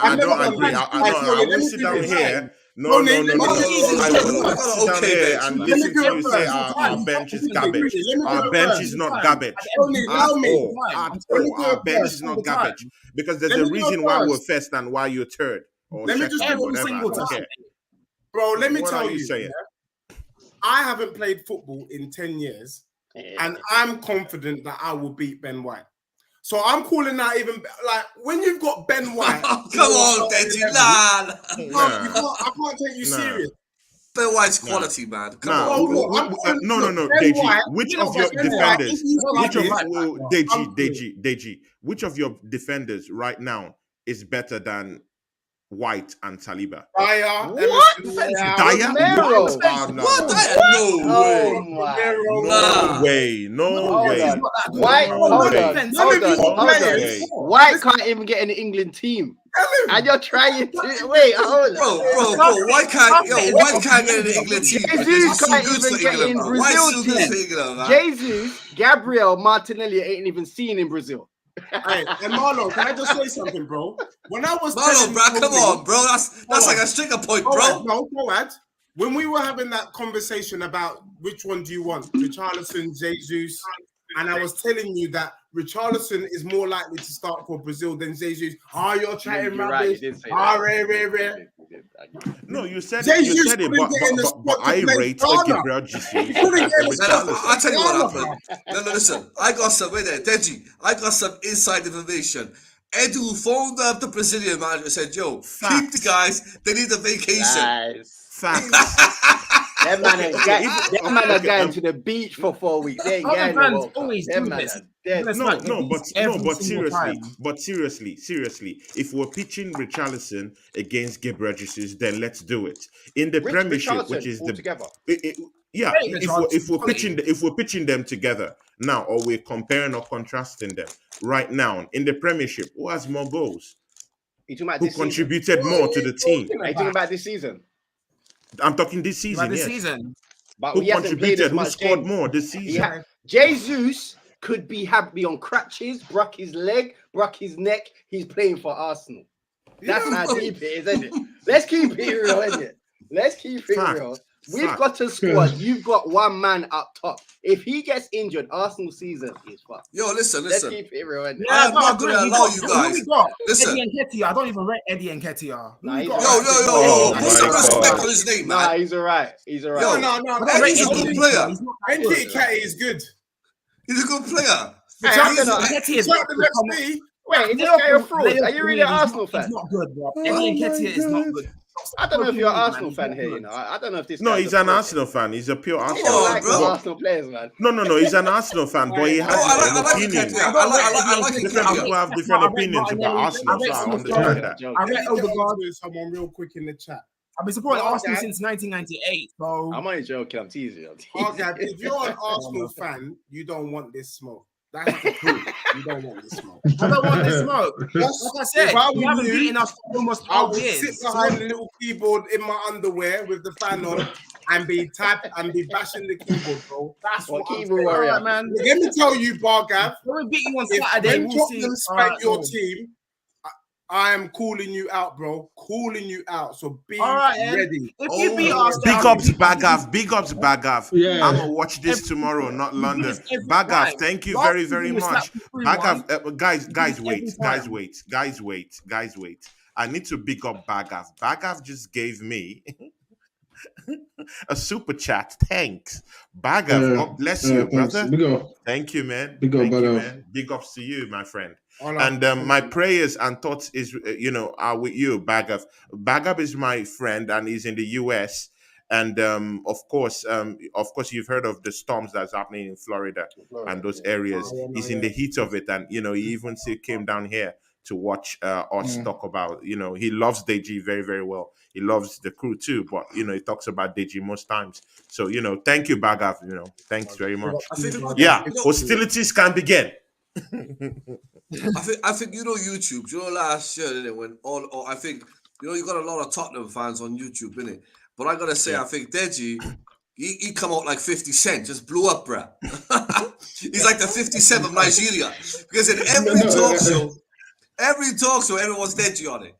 I don't agree. I won't sit down here. No. I will sit down here and listen to you say our bench is garbage. Our bench is not garbage. Our bench is not garbage. Because there's a reason why we're first and why you're third. Let me just every single time. Bro, let me tell you. I haven't played football in 10 years, and I'm confident that I will beat Ben White. So I'm calling that even like when you've got Ben White. Come on, Deji. Nah. I can't take you serious. Ben White's quality, man. Come on. No, Deji. Which of your defenders? Deji. Which of your defenders right now is better than White and Saliba? Dyer. What? Dyer? No way. White, hold on. White can't even get in the England team. And you're trying to wait, hold on. Bro, White can't get in the England team. Jesus can't even get in Brazil team. Jesus, Gabriel Martinelli ain't even seen in Brazil. Hey, and Marlon, can I just say something, bro? When I was Marlon, bro, come on, bro. That's like a stringer point, bro. No, go ahead. When we were having that conversation about which one do you want, Richarlison, Jesus, and I was telling you that Richarlison is more likely to start for Brazil than Jesus. You're chatting rubbish. No, you said it, but I rate Gabriel Jesus. I'll tell you what happened. No, listen. I got some, wait there, Deji. I got some inside information. Edu phoned up the Brazilian manager and said, yo, keep the guys. They need a vacation. Nice. Facts. Them man are going to the beach for 4 weeks. They ain't getting the World Cup. Always Them do man this. are dead. But seriously, if we're pitching Richarlison against Gabriel Jesus, then let's do it in the Premiership, which is together. If we're pitching them together now, or we're comparing or contrasting them right now in the Premiership, who has more goals? Who contributed more to the team? Are you talking about this season? I'm talking this season. This yes. season. But Who contributed? Who scored more this season? Jesus could be on crutches, broke his leg, broke his neck. He's playing for Arsenal. That's how deep it is, isn't it? Let's keep it real, isn't it? Let's keep it real. We've got a squad. You've got one man up top. If he gets injured, Arsenal season is fucked. Yo, listen. Let's keep it real. I'm not going to allow you guys. Listen. Eddie Nketiah. I don't even rate Eddie Nketiah. Yo. Put some respect on his name, man. Nah, he's all right. No. Eddie's a good player. Nketiah is good. He's a good player. Wait, is this guy a fraud? Are you really an Arsenal fan? He's not good, bro. Eddie Nketiah is not good. I don't know if you're an Arsenal fan here, you know. I don't know if this. No, he's an Arsenal fan. He's a pure Arsenal fan. bro. Arsenal players, man. No. He's an Arsenal fan, but he has an opinion. I like Different people have different opinions about Arsenal, so I understand that. I read Odegaard. Someone real quick in the chat. I've been supporting Arsenal since 1998. So I'm only joking. I'm teasing. If you're an Arsenal fan, you don't want this smoke. That's the truth. You don't want this smoke. I don't want this smoke. Like I said, you haven't beaten us for almost 12 years. Sit behind the little keyboard in my underwear with the fan on and be bashing the keyboard, bro. That's what keyboard warrior, man. Let me tell you, Bargav. We'll beat you on Saturday. When Tottenham spank your team, I am calling you out, bro. Calling you out. So be ready. If you beat us, big ups, Bagav. Yeah. I'm gonna watch this tomorrow, not London. Bagav, thank you very, very much. Bagav, guys, wait. I need to big up Bagav. Bagav just gave me a super chat. Thanks, Bagav. God bless you, brother. Thank you, man. Big ups to you, my friend. And my prayers and thoughts is, are with you, Bagav. Bagav is my friend, and he's in the US. And of course, you've heard of the storms that's happening in Florida and those areas. He's in the heat of it, and he even came down here to watch us talk about. He loves Deji very, very well. He loves the crew too, but he talks about Deji most times. So thank you, Bagav. Thanks very much. Hostilities can begin. I think YouTube. Last year when I think you got a lot of Tottenham fans on YouTube, innit? But I gotta say, I think Deji, he come out like 50 Cent, just blew up, bruh. He's like the 50 Cent of Nigeria, because in every talk show, everyone's Deji on it.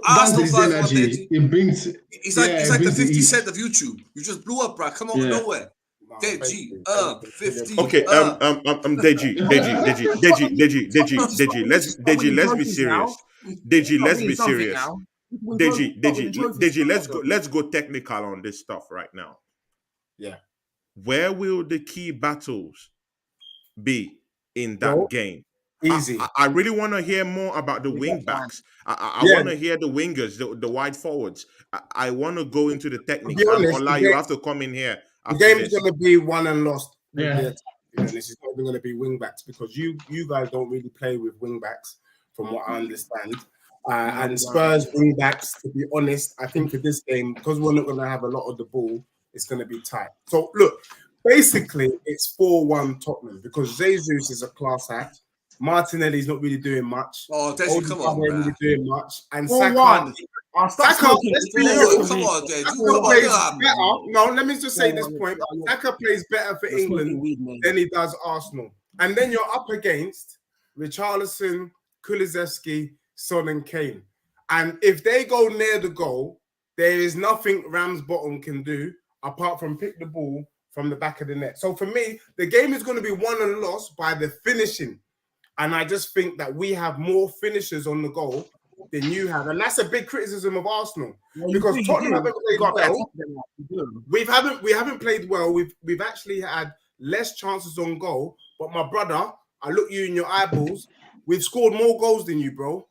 Arsenal fans want Deji. He's like the 50 Cent of YouTube. You just blew up, bruh. Come out of nowhere. Deji, 50. Okay, Deji. Let's be serious. Deji, let's go technical on this stuff right now. Yeah. Where will the key battles be in that Bro, game? easy. I really want to hear more about the We wing got time. backs. I Yeah. want to hear the wingers, the wide forwards. I want to go into the techniques. To be honest, Ola, the you game- have to come in here The after game's this. gonna be won and lost with Yeah. the attack. And this is not even gonna be wing backs because you guys don't really play with wing backs, from what I understand. And Spurs wing backs, to be honest, I think for this game, because we're not gonna have a lot of the ball, it's gonna be tight. So look, basically it's 4-1 Tottenham because Jesus is a class act. Martinelli's not really doing much. Oh, Desi, come on, Odegaard ain't man. really doing much. And 4-1. Saka, I'll stop Saka, smoking. let's be Let's real. go Come weed. on, Desi. Saka Come plays on, better. No, let me just say this 4-1. point. Saka plays better for You're smoking England weed, man. than he does Arsenal. And then you're up against Richarlison, Kulusevski, Son and Kane. And if they go near the goal, there is nothing Ramsbottom can do apart from pick the ball from the back of the net. So for me, the game is going to be won and lost by the finishing. And I just think that we have more finishers on the goal than you have. And that's a big criticism of Arsenal. Yeah, you Because do, you Tottenham do. haven't You played got better well. than that. You do. We haven't played well. We've actually had less chances on goal. But my brother, I look you in your eyeballs. We've scored more goals than you, bro.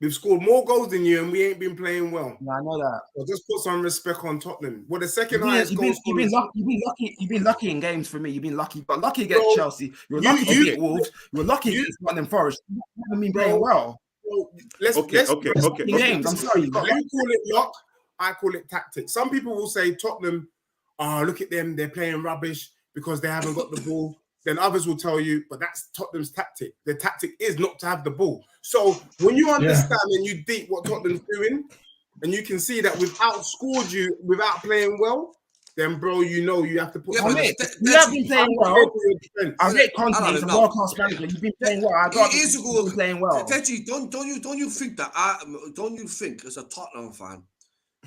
We've scored more goals than you, and we ain't been playing well. Yeah, I know that. So just put some respect on Tottenham. We're the second You've highest goal been scorers. lucky. You've been lucky in games for me. You've been lucky. But lucky against Bro, Chelsea. You were lucky against Wolves. You were lucky against Tottenham Forest. You haven't been playing well. Bro, let's Okay. In games, I'm sorry. You got You call it luck. I call it tactics. Some people will say Tottenham, look at them, they're playing rubbish because they haven't got the ball. Then others will tell you, but that's Tottenham's tactic. The tactic is not to have the ball. So when you understand and you deep what Tottenham's doing, and you can see that we've outscored you without playing well, then bro, you know you have to put. Yeah, on but it. You have been playing well. I get Conte. I He's a don't know. world-class manager. You've been playing well. I got Years you've ago, been playing well. Deji, don't you think that don't you think as a Tottenham fan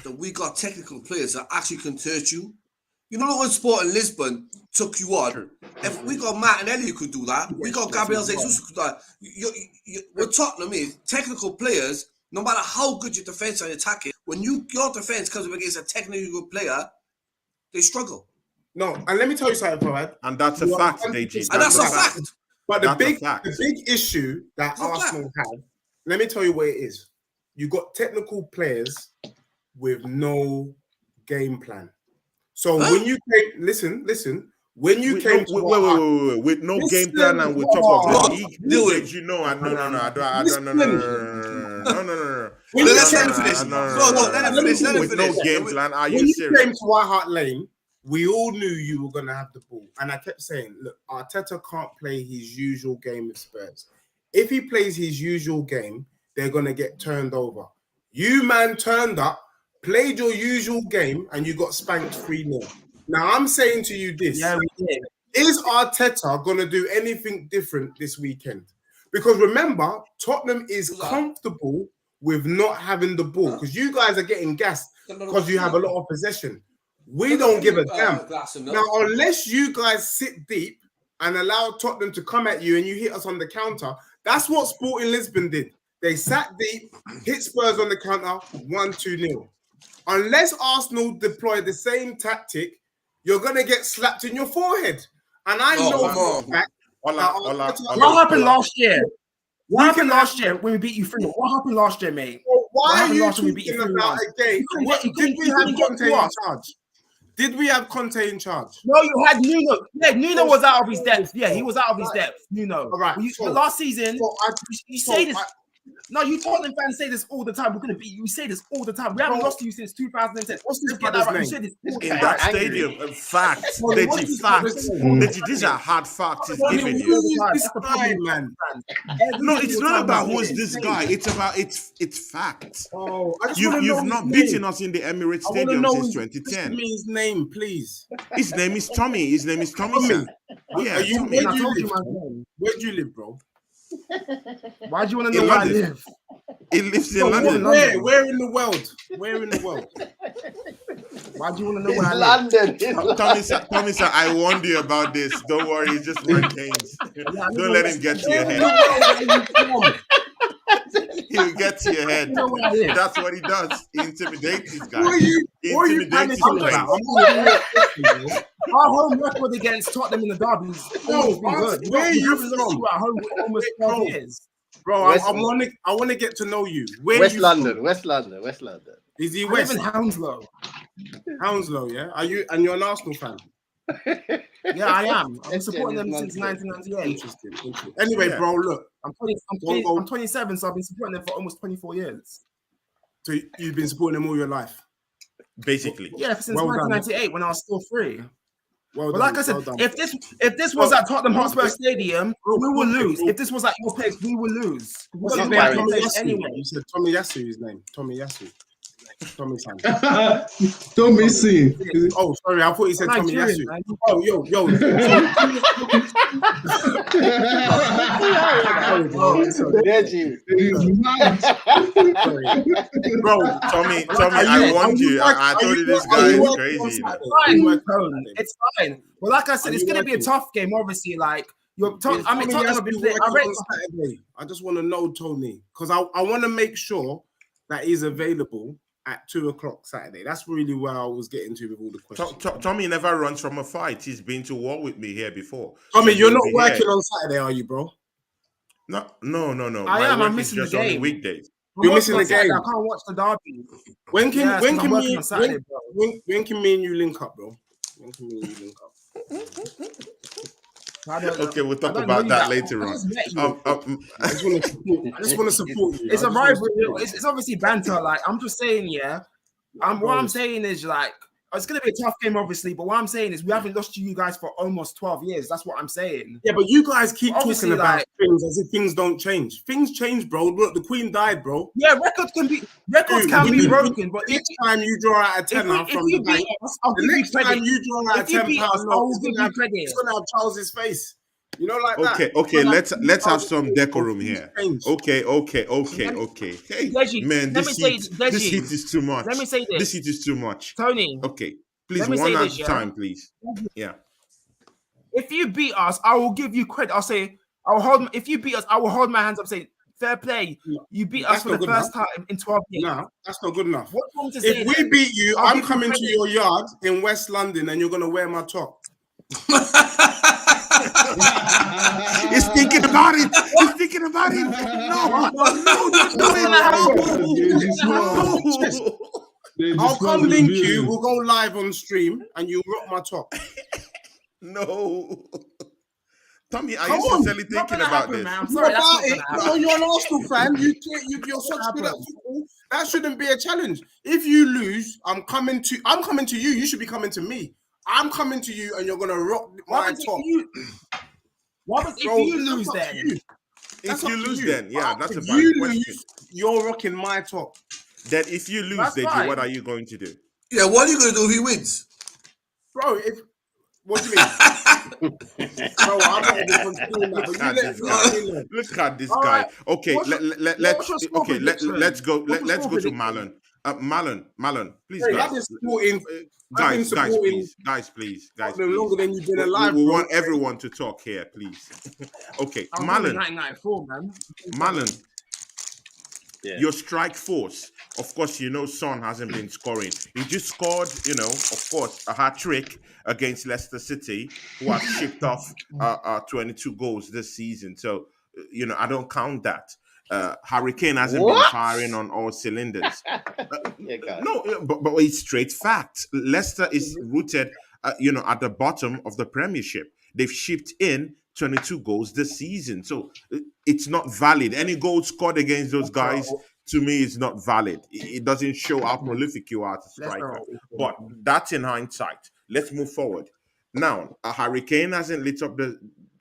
that we got technical players that actually can hurt you? You know when Sporting Lisbon took you on, if we got Martinelli who could do that, we got Gabriel Jesus who could do that. What Tottenham is, technical players, no matter how good your defense and attack is, when your defense comes up against a technically good player, they struggle. No, and let me tell you something, Fawad. And that's a fact, Deji. And that's a fact. fact. But That's a the fact. big issue that It's a Arsenal have, let me tell you what it is. You got technical players with no game plan. So when you came, listen, when you came to Wait, with no game plan and with top of the league, do it. you know, I don't, no. Let him finish. Let him finish. With no game plan, are when you you serious? came to White Hart Lane, we all knew you were going to have the ball. And I kept saying, look, Arteta can't play his usual game with Spurs. If he plays his usual game, they're going to get turned over. You, man, turned up, played your usual game, and you got spanked 3-0. Now, I'm saying to you this. Yeah, we did. Is Arteta going to do anything different this weekend? Because remember, Tottenham is comfortable with not having the ball because you guys are getting gassed because you have a lot of possession. We don't give a damn. Now, unless you guys sit deep and allow Tottenham to come at you and you hit us on the counter, that's what Sporting Lisbon did. They sat deep, hit Spurs on the counter, 1-2-0. Unless Arsenal deploy the same tactic, you're going to get slapped in your forehead. And I know for a fact What happened last year? What happened last year when we beat you 3-0? What happened last year, mate? Well, why are you last time we beat you talking about 3-1? a game? Did we have Conte in charge? Did we have Conte in charge? No, you had Nuno. Yeah, Nuno was out of his depth. Yeah, he was out of his depth. Nuno. All right. But last season, you say this. No, you Tottenham fans say this all the time. We're going to beat you. You say this all the time. We haven't lost to you since 2010. What's this Let's get brother's that right. name? You say this all the In time. that stadium, facts. Deji, facts. Deji, these are hard facts he's giving Who you. is this guy, man? No, it's not about who's this guy. It's about it's facts. Oh, I just want to know You've his not name. beaten us in the Emirates I wanna Stadium know since Give 2010. me his name, please. His name is Tommy. His name is Tommy. Tommy. Sir. Yeah, Are you, Tommy. where I do you told you, live? man. Where do you live, bro? Why do you want to know In where I London. live? He lives in No, London. London. Where in the world? Where in the world? Why do you want to know It's where I live? London. It's London. Tommy, sir, I warned you about this. Don't worry, it's just one Keynes. Don't let him get to your head. He'll get to your head. You know what it is. That's what he does. He intimidates these guys. What are you He what are you intimidates his panicking players. about? Our home record against Tottenham in the derby is always been good. where are We you haven't lost from? you at home for almost 12 years. Bro, I want to get to know you. Where West you London, from? West London, West London. Is he I live West? in Hounslow. Hounslow, yeah? You're an Arsenal fan? Yeah, I am. I'm That's supporting them James since Nunsley. 1998. Interesting. Anyway, Yeah. bro, look. I'm 27, so I've been supporting them for almost 24 years. So you've been supporting them all your life. Basically. Yeah, since Well done. 1998 when I was still free. Well But done. like I said, well done. if this was at Tottenham Hotspur Stadium, we will lose. bro. If this was at your place, we will lose. What's We're his not name? playing Tommy place Yasu. anyway. You said Tommy Yasu, his name. Tommy Yasu. Tommy San. Don't miss him. Oh, sorry, I thought he said Tommy Nigerian, Yasu. man. Oh, yo. Deji. Bro, Tommy, Are you- I warned are you you. work- I are told you you this work- are guy you is working on crazy. Saturday? Fine, Are you Tone. working? It's fine. Well, like I said, Are it's you going to be a working? tough game. Obviously, like Tottenham will be Yasu playing. I working rate on Saturday. I just want to know, Tony, because I want to make sure that he's available at 2:00 Saturday. That's really where I was getting to with all the questions. Tommy never runs from a fight. He's been to war with me here before. Tommy, So you're he'll not be working here. on Saturday, are you, bro? No. I am. work I'm is missing the just on game. weekdays. You're missing the game. I can't watch the derby. When can Yes, when 'cause can I'm working me on Saturday, bro. when can me and you link up, bro? When can me and you link up? Okay, we'll talk I don't about know that you later I on. just met you. I just want to support you. It's I a just wanna rivalry. support you. It's obviously banter. Like I'm just saying, yeah. What I'm saying is like it's gonna be a tough game, obviously. But what I'm saying is we haven't lost to you guys for almost 12 years. That's what I'm saying. Yeah, but you guys keep Obviously, talking about like- things as if things don't change. Things change, bro. Look, the Queen died, bro. Yeah, records can be Dude, broken, but Next time you draw out a if tenner from you the bank, beat us, I'll the give you next time credit. you draw out If you £10 beat us, I note, will give you credit. it's gonna have Charles's face. You know, like Okay, that. okay, let's have Charles' some face, decorum things here. change. Okay. Hey, Deji, man, let this me heat, say- this Deji, heat is too much. let me say this. This heat is too much. Tony, Okay, please, Let me one say at this, a yeah? time, please. Yeah. if you beat us, I will give you credit. I'll say if you beat us, I will hold my hands up and say, fair play. You beat That's us for not the good first time in 12 years. No, that's not good enough. What do you want me to say If we then? beat you, I'll I'm give you coming to credit. your yard in West London and you're gonna wear my top. He's thinking about it. He's thinking about it. No. I'll come link you. We'll go live on stream and you rock my top. No. Tommy, are Come you on. sincerely Not thinking gonna about happen, this? man. I'm sorry, that's About not it. gonna happen. No, you're an Arsenal fan. You're such good at football. That shouldn't be a challenge. If you lose, I'm coming to you. You should be coming to me. I'm coming to you, and you're gonna rock What my happens top. if Bro, you that's lose up to then? you. If you up to lose, you. then yeah, that's a If valid you question. lose, you're rocking my top. Then if you lose, That's Deji, fine. what are you going to do? Yeah, what are you going to do if he wins? Bro, what do you mean? Bro, I'm not even considering that. But Look you at let this me guy. know. Look at this All guy. right. Okay, What's your score prediction? let's go. What's your Let's score go to prediction? Malon, please, Hey, guys. I've been supporting Guys, supporting please. Tottenham longer than you've been We alive. bro. want everyone to talk here, please. Okay, I was born in Malon, 1994, man. Malon, Yeah. your strike force. Of course, you know Son hasn't been scoring. He just scored, of course, a hat trick against Leicester City, who have shipped off 22 goals this season. So, I don't count that. Harry Kane hasn't been What? firing on all cylinders. Yeah, guys. No, but it's straight fact. Leicester is rooted, at the bottom of the Premiership. They've shipped in 22 goals this season, so it's not valid. Any goal scored against those guys, to me, is not valid. It doesn't show how prolific you are as a striker. But that's in hindsight. Let's move forward. Now, a Hurricane hasn't lit up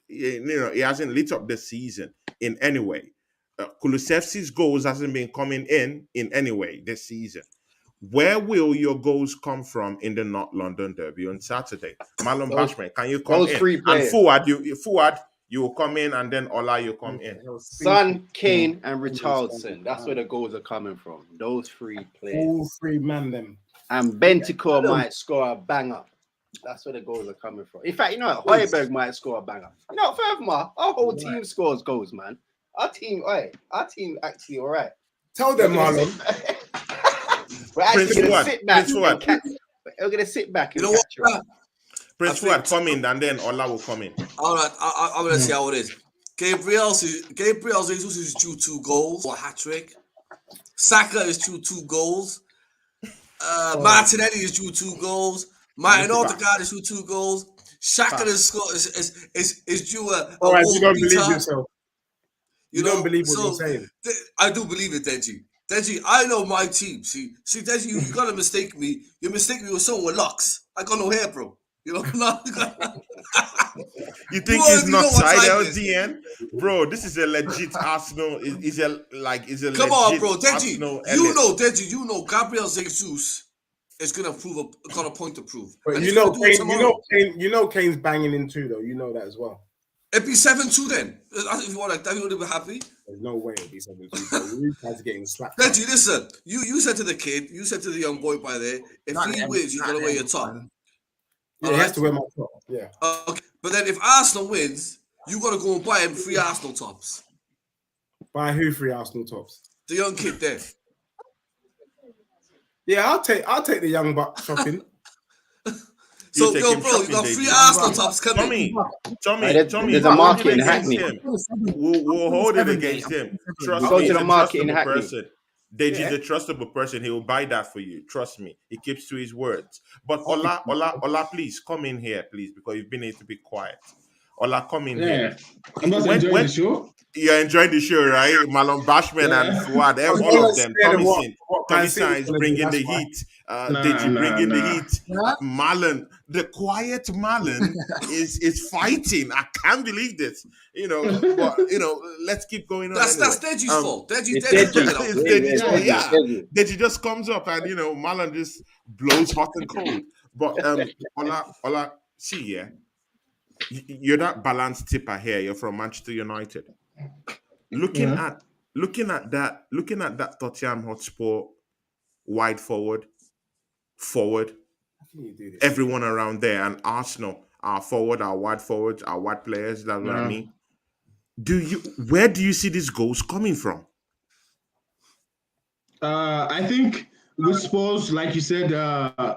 he hasn't lit up the season in any way. Kulusevski's goals hasn't been coming in any way this season. Where will your goals come from in the North London Derby on Saturday? Marlon Bashman, can you come those in? three And players. Fuad, you will come in, and then Ola, you come in. Son, Kane, and Richarlison. That's where the goals are coming from. Those three players. All three man them. And Bentancur might score a banger. That's where the goals are coming from. In fact, Højbjerg might score a banger. Furthermore, our whole team scores goals, man. Our team actually all right. Tell them, Marlon. We're actually Prince going to Fuad, sit back. Prince Fuad. We're going to sit back You and know catch you. what? Prince I think- Fuad, come in, and then Ola will come in. All right, I'm gonna see how it is. Gabriel Jesus is due 2 goals or hat trick. Saka is due 2 goals. Martinelli is due 2 goals. Martin Odegaard is due 2 goals. Shaka is due a All right, you world don't beater. believe yourself. You don't believe what you're saying. I do believe it, Deji. Deji, I know my team. See, Deji, you gotta mistake me. You mistake me with someone with locks. I got no hair, bro. You know, You think Bro, he's you not know what side time it is. LDN? Bro, this is a legit Arsenal. Is a Come on, legit bro, Deji. Arsenal You elite. know, Deji. You know, Gabriel Jesus is gonna got a point to prove. But And you he's know, gonna do it tomorrow. you know, Kane's banging in too, though. You know that as well. It'd be 7-2 then. If you want like that, you would be happy. There's no way it'll be 7-2. You guys are getting slapped. Deji, listen. You said to the kid, you said to the young boy by there, if Not he them, wins, you not gotta wear them, your top. man. Yeah, he has to wear my top. Yeah. Okay, but then if Arsenal wins, you gotta go and buy him 3 Arsenal tops. Buy who 3 Arsenal tops? The young kid there. Yeah, I'll take the young buck shopping. So, take yo, him bro, you shopping, got Deji. 3 Arsenal tops coming. Tommy, There's a we'll market hold it in against Hackney. him. We'll hold it against him. Trust Go me, to he's the a market in trustable Hackney. person. Deji's Yeah. a trustable person. He will buy that for you. Trust me. He keeps to his words. But Ola, please come in here, please, because you've been here to be quiet. Ola, come in here. Yeah. I'm not enjoying the show. You're enjoying the show, right? Malon Bashman Yeah. and Fuad, all Ola's of them. scared of Tommy Man Sin City's is gonna do, bringing the that's why. heat. Deji bringing the heat. Marlon, the quiet Marlon is fighting. I can't believe this. You know, but let's keep going on. That's anyway. Deji's fault. Deji, It's Deji, Deji. put it It's out. Deji's fault, Deji, yeah. Deji. Deji just comes up and Marlon just blows hot and cold. But Ola, see, yeah, you're that balanced tipper here. You're from Manchester United. Looking at that Tottenham Hotspur wide forward, How can you do this? everyone around there, and Arsenal, our forward, our wide forwards, our wide players. That's what I mean. Where do you see these goals coming from? I think with Spurs, like you said,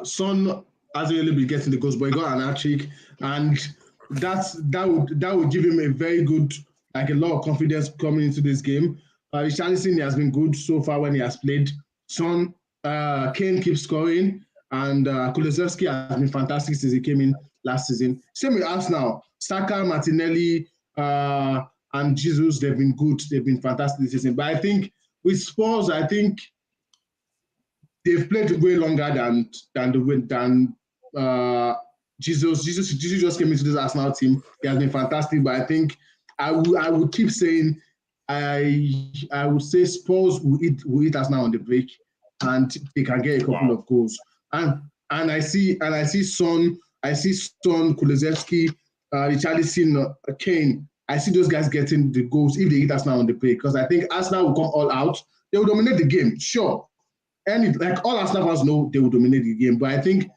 Son hasn't really been getting the goals, but he got an hat-trick, and that would give him a very good, like a lot of confidence coming into this game. Richarlison has been good so far when he has played. Son, Kane keeps scoring, and Kulusevski has been fantastic since he came in last season. Same with us now. Saka, Martinelli, and Jesus, they've been good. They've been fantastic this season. But I think with Spurs, I think they've played way longer than Jesus. Jesus just came into this Arsenal team. He has been fantastic. But I think I would keep saying I would say Spurs will eat Arsenal on the break, and they can get a couple of goals. And I see Son, Kulusevski, Richarlison, Kane. I see those guys getting the goals if they hit Arsenal on the break, because I think Arsenal will come all out. They will dominate the game, sure. And like all Arsenal fans know, they will dominate the game. But I think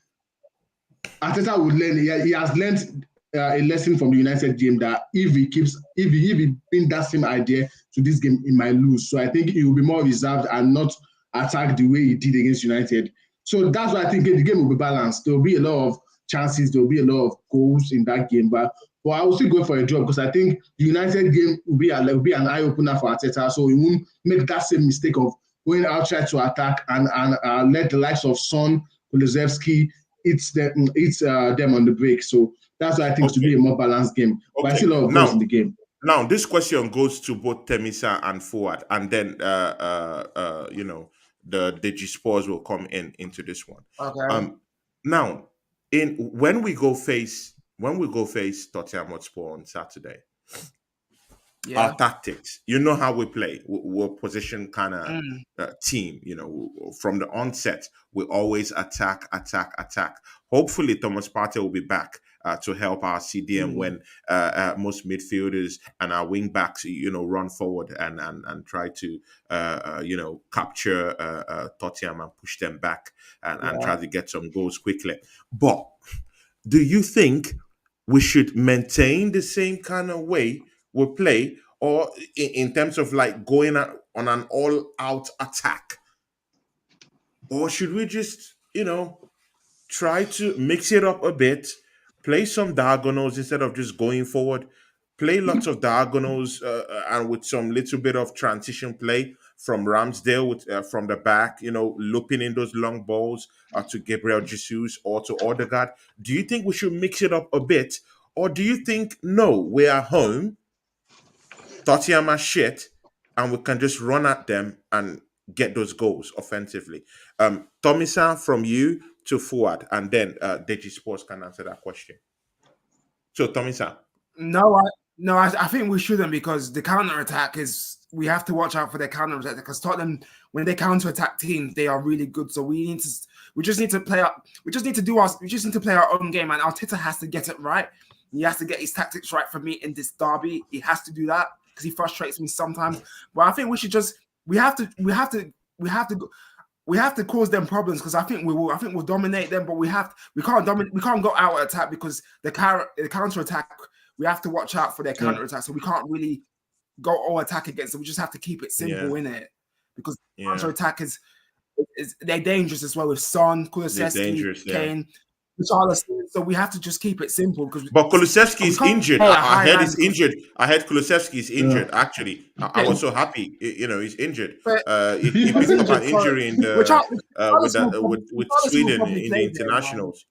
Arteta will learn. He has learned a lesson from the United game that if he brings that same idea to this game, he might lose. So I think he will be more reserved and not attack the way he did against United. So that's why I think the game will be balanced. There will be a lot of chances. There will be a lot of goals in that game. But I will still go for a draw, because I think the United game will be an eye opener for Arteta. So he won't make that same mistake of going out try to attack and let the likes of Son, Kulusevski eat them on the break. So that's why I think it will be a more balanced game. But I see a lot of goals in the game. Now, this question goes to both Temisa and Fuad, and then the Digi Spurs will come into this one. Okay. Now, when we go face Tottenham Hotspur on Saturday, our tactics, you know how we play. We're position kind of team. From the onset, we always attack. Hopefully, Thomas Partey will be back to help our CDM when most midfielders and our wing backs, run forward and try to, capture Tottenham and push them back and try to get some goals quickly. But do you think we should maintain the same kind of way we play, or in terms of like going on an all-out attack, or should we just try to mix it up a bit, play some diagonals instead of just going forward, play lots of diagonals and with some little bit of transition play from Ramsdale with from the back, looping in those long balls to Gabriel Jesus or to Odegaard. Do you think we should mix it up a bit, or do you think no, we are home, Tottenham are shit, and we can just run at them and get those goals offensively? Tommy-san, from you to forward, and then Deji Sports can answer that question. So, Tommy-san. No, I think we shouldn't, because the counter attack is, we have to watch out for their counter attack, because Tottenham, when they counter attack teams, they are really good. So we just need to play our own game, and Arteta has to get it right. He has to get his tactics right for me in this derby. He has to do that, because he frustrates me sometimes. But I think we have to cause them problems, because I think we'll dominate them, but we can't go out attack, because the counter attack, we have to watch out for their counter attack. So we can't really go all attack against them. We just have to keep it simple in it, because counter attack is they're dangerous as well, with Son, Kulusevski, Kane, Richarlison. So we have to just keep it simple. But Kulusevski is injured. I heard he's injured. I heard Kulusevski is injured. Actually, I was so happy. He's injured. He picked up an injury in the with Sweden in the internationals.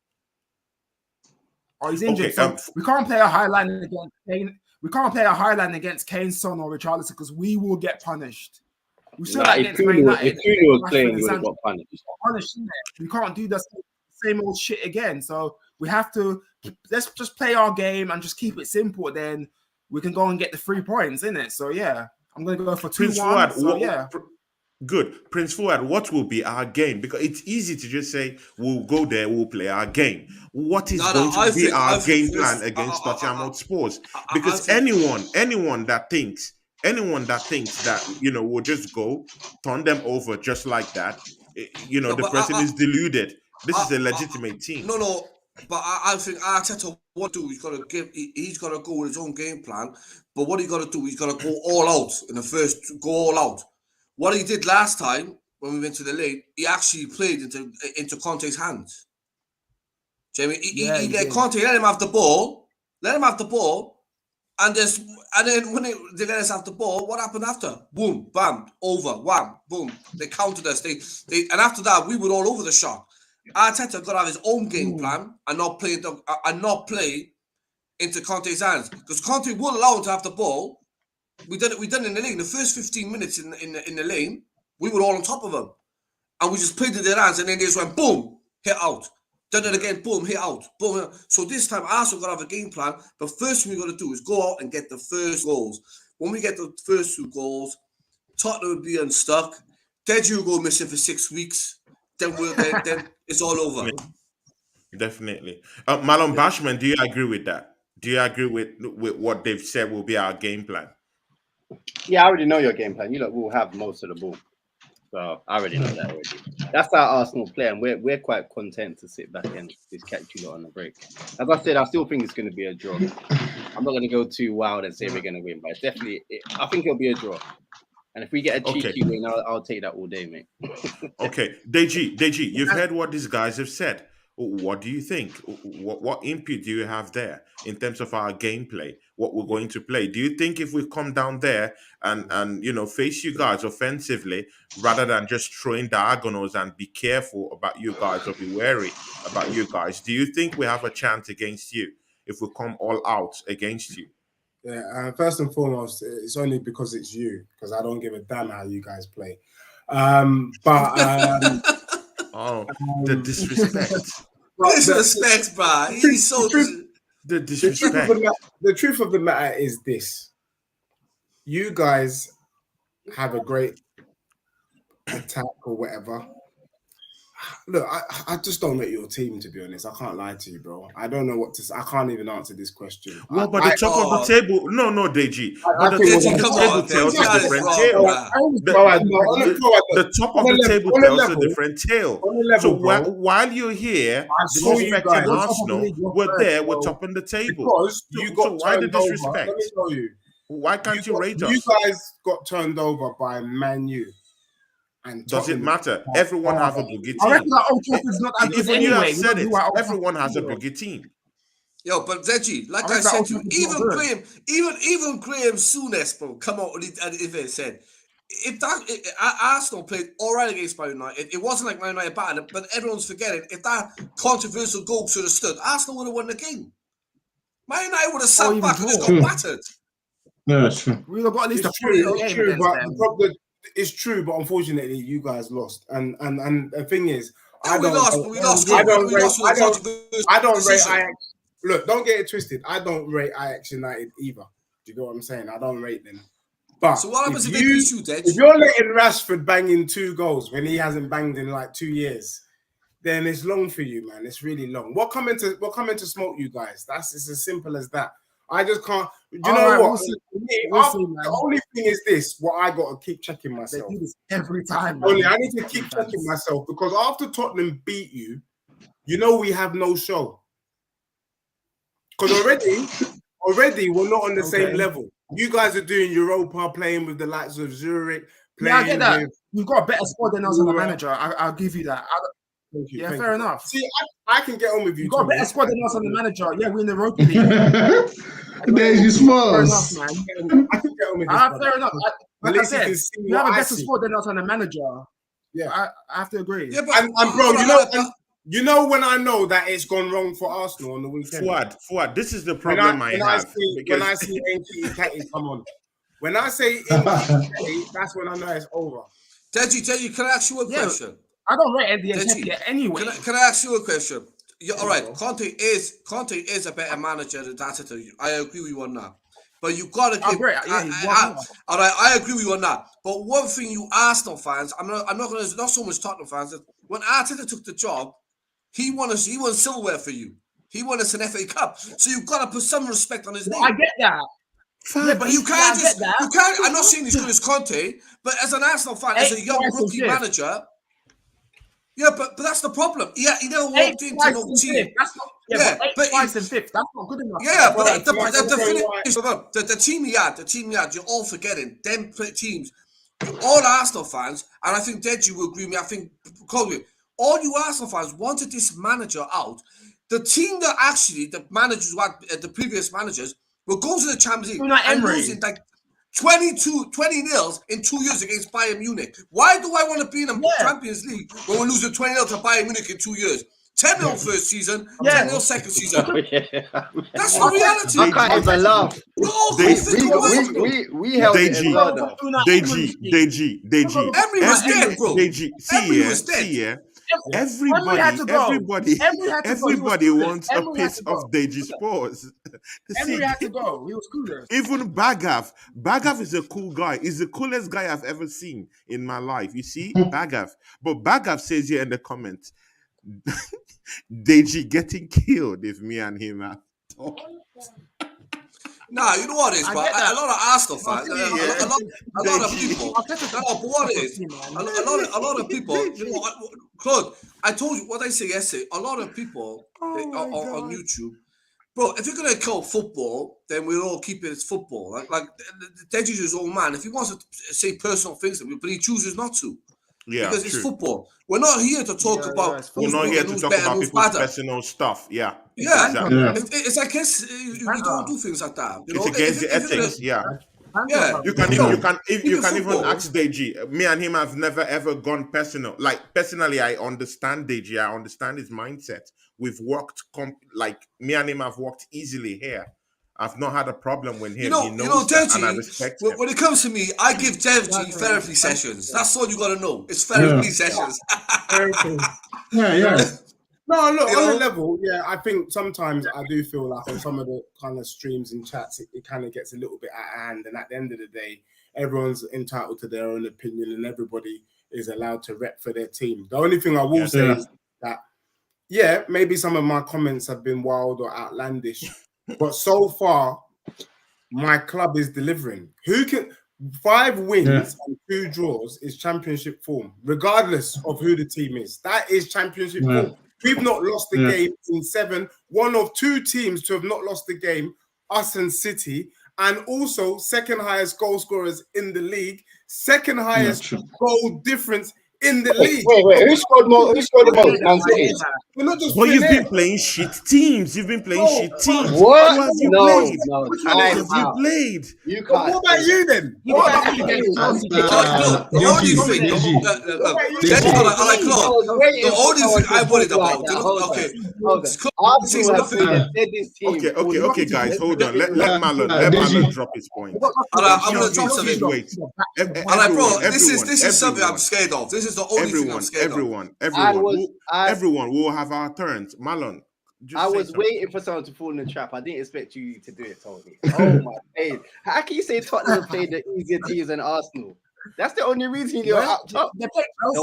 He's injured. Okay, so we can't play a high line against Kane. We can't play a high line against Kane, Son, or Richarlison, because we will get punished. We saw that against Man United. If Cooney was playing, he would have got punished. We can't do the same old shit again. So we have to, let's just play our game and just keep it simple. Then we can go and get the 3 points, innit? So yeah, I'm going to go for 2-1. So yeah. Good. Prince Fuad, what will be our game? Because it's easy to just say, we'll go there, we'll play our game. What is going to be our game plan against Tottenham Hotspurs? Because anyone that thinks that, we'll just go, turn them over just like that, the person is deluded. This is a legitimate team. No, but I think Arteta, what do he's got to go with his own game plan. But what he got to do, he's got to go all out in the first, go all out. What he did last time when we went to the lane, he actually played into Conte's hands. Jamie, he let Conte let him have the ball, and then when they let us have the ball, what happened after? Boom, bam, over, wham, boom. They countered us. And after that, we were all over the shop. Arteta got to have his own game plan and not play into Conte's hands, because Conte will allow him to have the ball. We done it in the lane. The first 15 minutes in the lane, we were all on top of them, and we just played in their hands, and then they just went boom, hit out. Done it again, boom, hit out, boom. Hit out. So this time, Arsenal got to have a game plan. The first thing we got to do is go out and get the first goals. When we get the first 2 goals, Tottenham will be unstuck. Deji will go missing for 6 weeks. Then it's all over. Definitely. Malon Bashman, do you agree with that? Do you agree with what they've said will be our game plan? Yeah, I already know your game plan. You lot will have most of the ball. So I already know that already. That's how Arsenal play, and we're quite content to sit back and just catch you lot on the break. As I said, I still think it's going to be a draw. I'm not going to go too wild and say we're going to win, but I think it'll be a draw. And if we get a cheeky win, I'll take that all day, mate. Okay, Deji, you've heard what these guys have said. What do you think? What input do you have there in terms of our gameplay? What we're going to play? Do you think if we come down there and face you guys offensively rather than just throwing diagonals and be careful about you guys or be wary about you guys? Do you think we have a chance against you if we come all out against you? Yeah, first and foremost, it's only because it's you, because I don't give a damn how you guys play. The disrespect. Disrespect, bro. He's so the disrespect. The truth of the matter is this: you guys have a great attack or whatever. Look, I just don't make your team, to be honest. I can't lie to you, bro. I don't know what to say. I can't even answer this question. Well, but the top of the table, no, Deji. But the top of the table tells a different tale. The top of the table tells a different tale. So while you're here, disrespecting Arsenal, we're there, we're topping the table. Because you got why the disrespect? Let me tell you. Why can't you rate us? You guys got turned over by Man U. And Does it Tottenham. matter? Everyone has a boogie I reckon team. that Old Trafford's not as good Even you anyway. have said We it. don't do our Old Everyone has a Trafford boogie team. Yo, but Deji, like I I reckon said that to you, Old Trafford's not good. even Graham Souness, bro, come out and it said, Arsenal played all right against Man United, it wasn't like Man United battered it, but everyone's forgetting, if that controversial goal should have stood, Arsenal would have won the game. Man United would have sat even back and just draw. got battered. Yeah, that's true. We would have got at least It's a point true, game it's true, against but them. the problem, it's true, but unfortunately, you guys lost. And the thing is, Yeah, we lost with a I don't rate decision. Ajax. Look, don't get it twisted. I don't rate Ajax United either. Do you know what I'm saying? I don't rate them. But So what happens if they you, beat you, Dej? if you're letting Rashford bang in 2 goals when he hasn't banged in like 2 years, then it's long for you, man. It's really long. What coming to smoke you guys? It's as simple as that. I just can't. Do you know what? The only thing is this: what I got to keep checking myself. They do this every time. Only I need to keep checking myself because after Tottenham beat you, you know we have no show. Because already we're not on the same level. You guys are doing Europa, playing with the likes of Zurich. Yeah, I get that. With, You've got a better squad than us on the manager. I'll give you that. thank you. Fair enough. See, I can get on with you. You've got a better squad than us on the manager. Yeah, we're in the Europa League. There is Fair enough, I small. can get on with this. Fair enough. Like I said, you have a better squad than us on the manager. Yeah, I have to agree. Yeah, but and bro, you know when I know that it's gone wrong for Arsenal on the weekend. Fuad, this is the problem I have. When I see Nketiah come on, when I say Nketiah, that's when I know it's over. Deji, can I ask you a question? I don't rate Nketiah anyway. Can I ask you a question? All right, Conte is a better manager than Tata. I agree with you on that. But you gotta give. All right, I agree with you on that. But one thing, you Arsenal fans, not so much Tottenham fans. When Arteta took the job, he won silverware for you. He won us an FA Cup. So you've got to put some respect on his name. I get that. Yeah, but you can't I'm not saying he's good as Conte, but as an Arsenal fan, as a young rookie manager. Yeah, but that's the problem. Yeah, he never walked into no team. But 8th and 5th, that's not good enough. Yeah, but the team he had, you're all forgetting them teams. All Arsenal fans, and I think Deji will agree with me. I think all you Arsenal fans wanted this manager out. The team that actually the managers who had the previous managers were going to the Champions League and losing like 20-0 in 2 years against Bayern Munich. Why do I want to be in the Champions League when we're losing 20-0 to Bayern Munich in 2 years? 10-0 first season, 10-0 second season. That's the reality. I can't even laugh. We held it as well, though. Deji. Emery was dead, bro. See, everybody wants a piece of Deji's spores. Emery had to go. He was cool. Even Bagav is a cool guy. He's the coolest guy I've ever seen in my life. You see, Bagav. But Bagav says here in the comments, Deji getting killed if me and him are talking. Nah, you know what it is, but a lot of Arsenal fans, a lot of people. But what it is, a lot of people. You know, Claude, I told you what I said yesterday. A lot of people on YouTube, bro. If you're gonna call football, then we'll all keep it as football. Like Deji's his own man. If he wants to say personal things, but he chooses not to. Yeah, because it's football. We're not here to talk about. We're not here to talk about people's personal stuff. Yeah. It's like we don't do things like that. You know? It's against the ethics. Yeah. You can even ask Deji. Me and him have never ever gone personal. Like personally, I understand Deji. I understand his mindset. We've worked like me and him have worked easily here. I've not had a problem with him. He knows that, and I respect him. When it comes to me, I give Deji therapy sessions. That's all you got to know. It's therapy sessions. No, look, on a level, I think sometimes I do feel like on some of the kind of streams and chats, it kind of gets a little bit out of hand. And at the end of the day, everyone's entitled to their own opinion and everybody is allowed to rep for their team. The only thing I will say is that, maybe some of my comments have been wild or outlandish. But so far, my club is delivering. 5 wins and 2 draws is championship form, regardless of who the team is. That is championship form. We've not lost the game in 7. One of 2 teams to have not lost the game, us and City, and also second highest goal scorers in the league, second highest goal difference in the league. Wait. Who scored more? Who scored the most? Man City. We're not just But you've playing been playing shit teams. You've been playing shit teams. What? Who have you No, played? no. Which Time one have you out. played? You But can't. what about you then? You got nothing against Chelsea. The only thing, the only thing I'm worried about, okay. Arsenal have been the deadest team. Okay, guys, hold on. Let Marlon drop his point. I'm gonna drop something. Wait. Alright, bro, this is something I'm scared of. This is the only thing I'm scared of. Everyone will have our turns. Marlon, I was waiting for someone to fall in the trap. I didn't expect you to do it, Tony. Oh my days. How can you say Tottenham played the easier teams than Arsenal? That's the only reason you're up top. The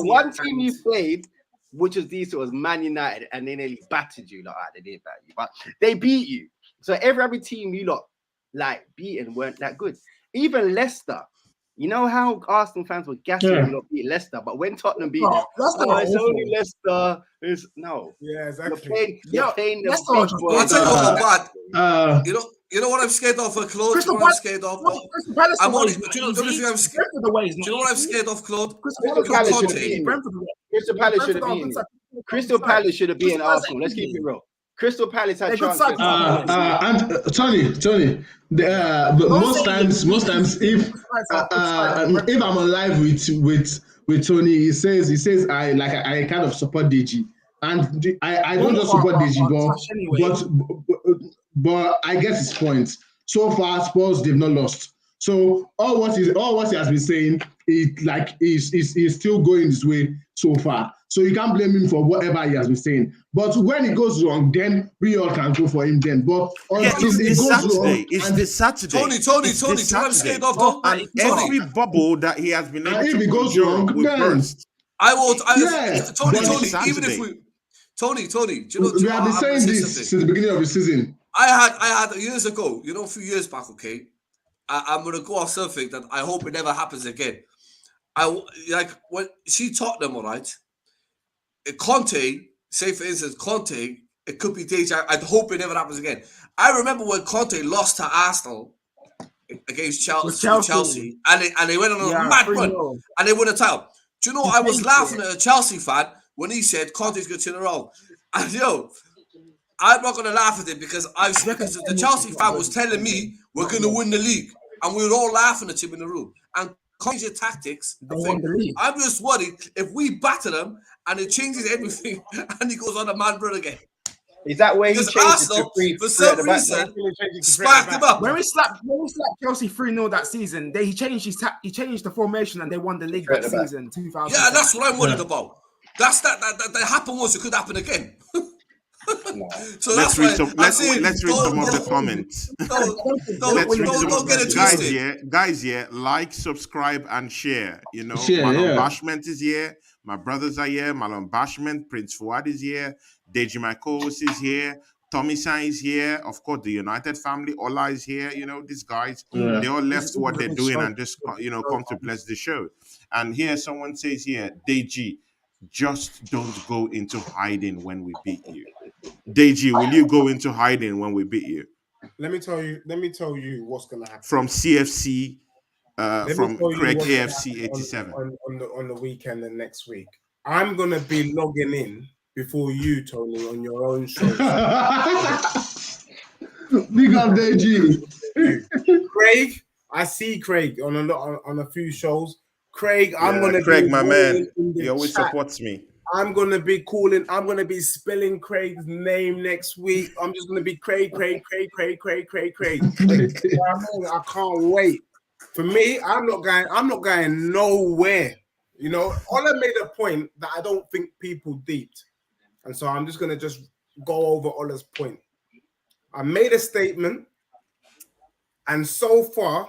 one team you played, which was decent, was Man United, and they nearly battered you. Like, they didn't batter you, but they beat you. So every team you lot beaten weren't that good. Even Leicester. You know how Arsenal fans were gassing when you beat Leicester, but when Tottenham beat them, it's only Leicester. Yeah, exactly. You're playing the I'll tell you what, bad. You know what I'm scared of for Claude? Do you know what I'm scared of? I'm only. Do you know what I'm scared of, Claude? Crystal Palace should have beaten. Crystal Palace should have beaten Arsenal. Let's keep it real. Crystal Palace had chances. And Tony, most times, if I'm alive with Tony, he says I kind of support DG, and I don't just support DG, but I get his point. So far, Spurs they've not lost. So all what he has been saying is still going his way so far. So you can't blame him for whatever he has been saying. But when it goes wrong, then we all can go for him then. But it's this Saturday. Tony, do you know what I'm scared of, though? And every bubble that he has been able to conjure will burst. Tony, even if we... Tony, do you know... We have been saying this since the beginning of the season. I had years ago, a few years back, okay? I'm going to go off something that I hope it never happens again. When she Tottenham, all right? Conte, say for instance, it could be deja. I hope it never happens again. I remember when Conte lost to Arsenal against Chelsea and they went on a mad run and they won a title. Do you know, I was laughing at a Chelsea fan when he said Conte's going to turn around. And I'm not going to laugh at it because the Chelsea fan was telling me we're going to win the league. And we were all laughing at him in the room. And Conte's tactics, I'm just worried if we batter them and it changes everything and he goes on a man run again. Is that where he changed Arsenal, for some reason, sparked him up? When we slapped Chelsea 3-0 that season, he changed the formation and they won the league that season. 2000. Yeah, that's what I'm worried about. That happened once, it could happen again. So let's read some of the comments. Don't get it twisted. Guys, like, subscribe, and share. Malon Bashment is here. My brothers are here. Malon Bashment, Prince Fuad is here. Deji Makos is here. Tommy San is here. Of course, the United family, Ola is here. These guys, they all left what they're doing and just, come to bless the show. And here someone says here, Deji, just don't go into hiding when we beat you. Deji, will you go into hiding when we beat you? Let me tell you what's gonna happen. From CFC, from Craig AFC 87. On the weekend and next week. I'm gonna be logging in before you, Tony, on your own show. Big up Deji. Craig, I see Craig on a few shows. Craig, Craig, my man. He always supports me. I'm gonna be spelling Craig's name next week. I'm just gonna be Craig. I can't wait. For me, I'm not going nowhere. Ola made a point that I don't think people deeped. And so I'm just gonna go over Ola's point. I made a statement, and so far,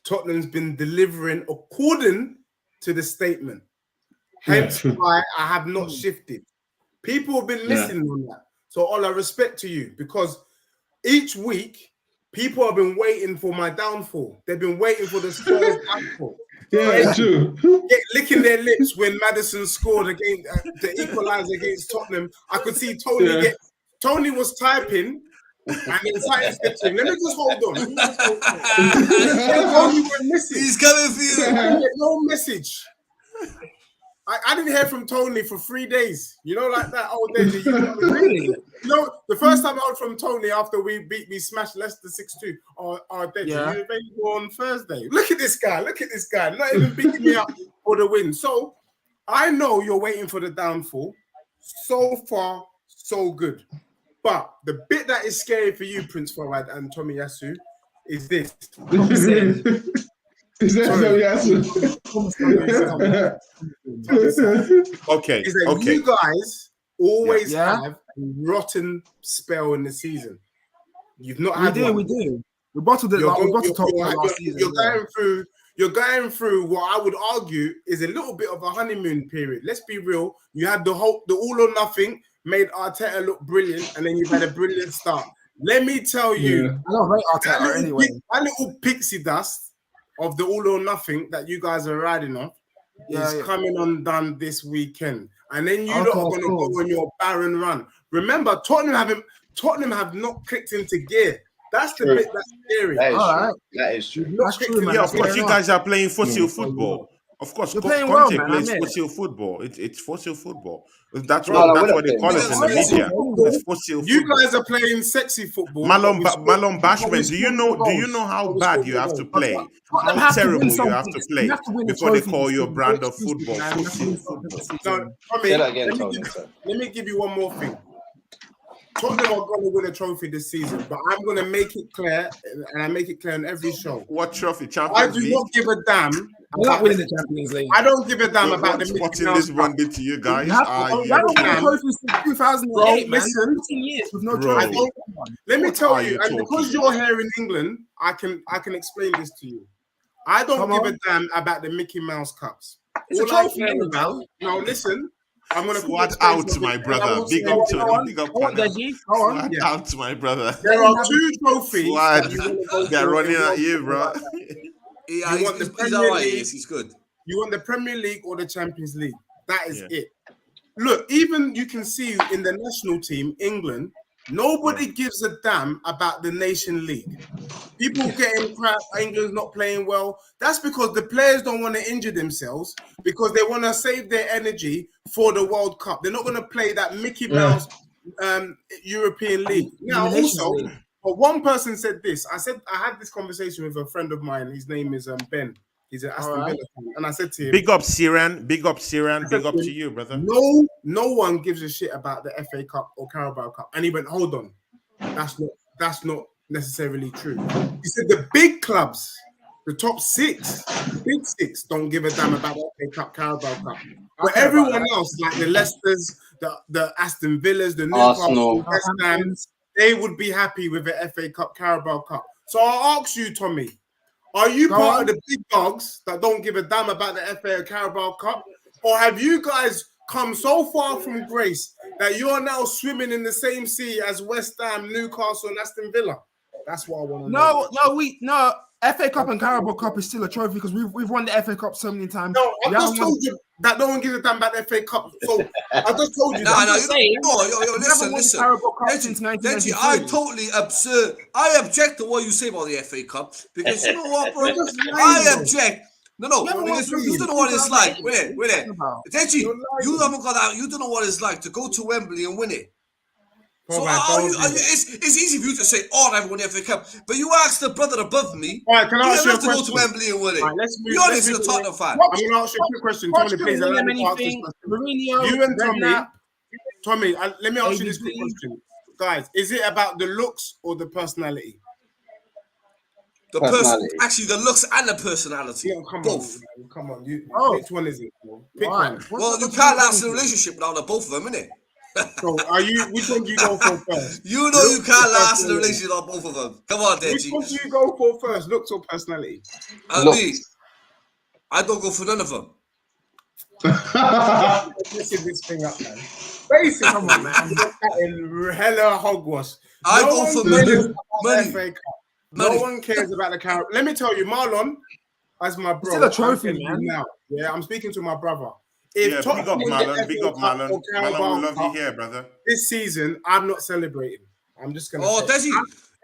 Tottenham's been delivering according to the statement. Hence why I have not shifted. People have been listening on that. So Ola, respect to you, because each week people have been waiting for my downfall. They've been waiting for the Spurs downfall. Yeah, true. Licking their lips when Maddison scored against the equalizer against Tottenham. I could see Tony Tony was typing And then something said to him, let me just hold on. Let me just hold on. You were missing. He's coming for you. No message. I didn't hear from Tony for 3 days. You know, like that old days. Really? You know, the first time I heard from Tony after we smashed Leicester 6-2. Yeah. You available on Thursday. Look at this guy. Look at this guy. Not even picking me up for the win. So I know you're waiting for the downfall. So far, so good. But the bit that is scary for you, Prince Fawad and Tomiyasu, is this. Okay. Is that Okay. you guys always have a rotten spell in the season. You've not had one. We do. We bottled it. Last season. You're going through what I would argue is a little bit of a honeymoon period. Let's be real. You had the all or nothing, made Arteta look brilliant, and then you've had a brilliant start. Let me tell you, I don't rate Arteta anyway. That little pixie dust of the all or nothing that you guys are riding off is coming undone this weekend. And then you lot are going to go on your barren run. Remember, Tottenham have not clicked into gear. That's the bit that's scary. That is true. That's true, man. Yeah, of course, you guys are playing fossil football. Of course, You're playing well, Conte man, plays I mean. fossil football. It's fossil football. That's No, what they call it in the media. It's fossil You football. guys are playing sexy football. Malon Bashman, do you know how bad you have to play? How terrible you have to play before they call you a brand of football? Fossil football. Say that again, Tony. Let me give you one more thing. Tottenham are going to win a trophy this season, but I'm going to make it clear, and I make it clear on every show. What trophy? I Champions do League? not give a damn. We're not winning the Champions League. I don't give a damn about the What's Mickey in this Mouse one Cup. did to you guys? We haven't won a trophy since 2008, man. Listen. 15 years with no Bro. trophy. Let me What tell are you, you and because talking you're here in England, I can explain this to you. I don't give a damn about the Mickey Mouse Cups. It's All a I trophy care anyway. about. Now listen, I'm gonna Swat out, my brother. Big up to him. Big up Go on, to him. Deji. Go on. Swat out, my brother. There are two trophies. Swat. that you wanna go They're for running in at you, World bro. Cup. Yeah, You want the he's Premier all right. League? He's good. You want the Premier League or the Champions League? That is it. Look, even you can see in the national team, England, nobody gives a damn about the Nation League. People getting crap, England's not playing well. That's because the players don't want to injure themselves because they want to save their energy for the World Cup. They're not going to play that Mickey Mouse European League. Now, also, but one person said this. I had this conversation with a friend of mine. His name is Ben. He's an Aston Villa fan. And I said to him, Big up, Siran. Big up, Siran. Big up to you, brother. no one gives a shit about the FA Cup or Carabao Cup. And he went, hold on. That's not necessarily true. He said the big clubs, the top six, big six, don't give a damn about the FA Cup, Carabao Cup. But everyone else, like the Leicesters, the Aston Villas, the Newcastle, West Hams, they would be happy with the FA Cup, Carabao Cup. So I'll ask you, Tommy, are you part of the big dogs that don't give a damn about the FA or Carabao Cup? Or have you guys come so far from grace that you're now swimming in the same sea as West Ham, Newcastle, and Aston Villa? That's what I want to know. No. FA Cup and Carabao Cup is still a trophy because we've won the FA Cup so many times. No, I just told you that no one gives a damn about the FA Cup. So I just told you Listen. Deji, I object to what you say about the FA Cup because you know what, bro? I object. No, because you don't know what it's like. Wait. Deji, you haven't got that. You don't know what it's like to go to Wembley and win it. So it's easy for you to say, "Oh, I've won the FA Cup," but you ask the brother above me. All right, can I ask you a to go question? to Wembley and win it. All right, Be honest, you're a Tottenham fan. I'm going to ask you a quick question. Tommy, please allow me to ask this question. You and Tommy, let me ask you this quick question. Guys, is it about the looks or the personality? Actually, the looks and the personality. Yeah, both. Come on. Which one is it? Pick one. Well, you can't last in a relationship without the both of them, innit? So, which one do you go for first? You know you can't last in a relationship without both of them. Come on, Deji. Which one do you go for first, looks or personality? Me, I don't go for none of them. Listen this thing up, man. Basically, come on, man. In hella hogwash. I go for money. No one cares about the Carabao. Let me tell you, Marlon, as my bro, still a trophy, man. Now, yeah, I'm speaking to my brother. Big up, Marlon. Big up, Marlon. Marlon, we love you here, brother. This season, I'm not celebrating. I'm just gonna. Oh, say, Deji,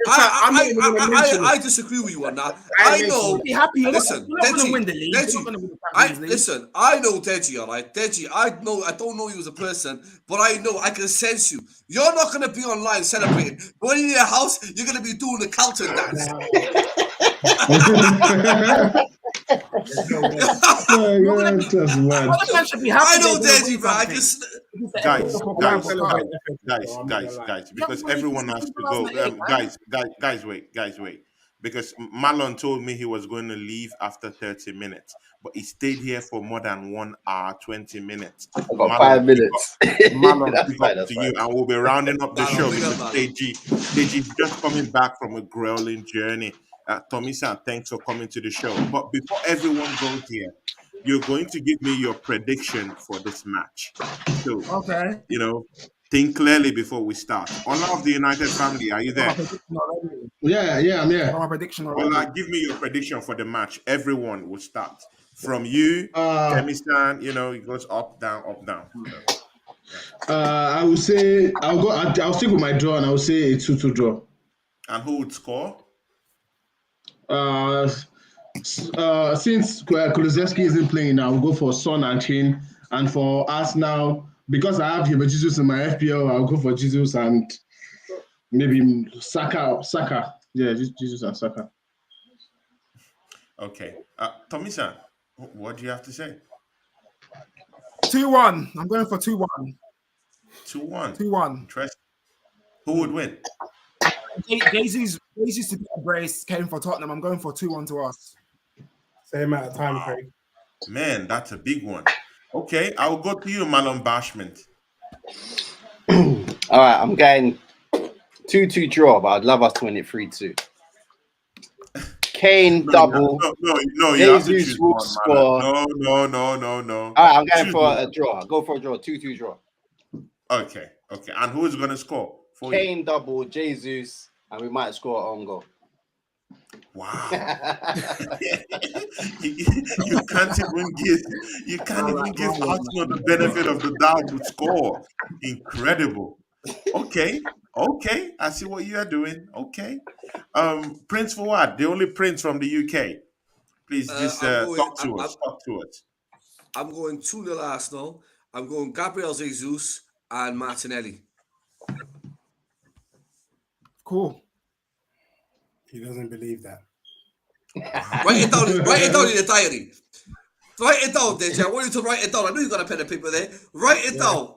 I'm not even gonna mention I it. disagree with you on that. I I know. Be happy. You're Listen, not going to win the Deji, league. You're not Deji, going to win the Champions League. listen. I know Deji, all right, Deji. I don't know you as a person, but I know I can sense you. You're not gonna be online celebrating. When you're in your house, you're gonna be doing the Carlton dance. There's no way. That's mad. Tottenham should be happy. I know they're gonna Deji, win bro. I something. can. Guys, I guys, celebrate guys, FA Cup, guys, so I'm not guys, gonna lie. guys, because wait, everyone has to go. 2008, man. Guys, wait. Because Marlon told me he was going to leave after 30 minutes, but he stayed here for more than 1 hour, 20 minutes. I've got Marlon, 5 minutes. Marlon, That's big fine. up That's to fine. you, and we'll be rounding up the Marlon, show big up, because Marlon. Deji's just coming back from a grueling journey. Tommy-san, thanks for coming to the show. But before everyone goes here, you're going to give me your prediction for this match. So, Okay. think clearly before we start. Ola of the United family, are you there? Yeah, I'm here. My prediction already. Ola, give me your prediction for the match. Everyone will start. From you, Uh, Kemi-san, it goes up, down, up, down. I will say I'll stick with my draw, and I will say a 2-2 draw. And who would score? Since Kulusevski isn't playing now, I'll go for Son and Kane. And for us now, because I have Jesus in my FPL, I'll go for Jesus and maybe Saka. Yeah, Jesus and Saka. Okay. Tommy-san, what do you have to say? 2-1. I'm going for 2-1. 2-1. 2-1. Interesting. Who would win? Jesus to be embraced came for Tottenham. I'm going for 2-1 to us. Same amount of time, Craig. Man, that's a big one. Okay, I'll go to you, Marlon Bashment. All right, I'm going 2-2 draw, but I'd love us to win it 3-2. Kane double. No, you have to Jesus choose will one, score. Marlon. No. All right, I'm going Choose for one. a draw. I'll go for a draw. 2-2 draw. Okay. And who is going to score for you? Kane double, Jesus, and we might score on goal. Wow. you can't even give Arsenal the benefit of the doubt to score. Incredible. Okay. I see what you are doing. Okay. Prince Fuad, the only prince from the UK. Please just talk to us. I'm going 2-0 Arsenal. I'm going Gabriel Jesus and Martinelli. Cool. He doesn't believe that. Write it down in the diary. Write it down, Deji. I want you to write it down. I know you got a pen and paper there. Write it down.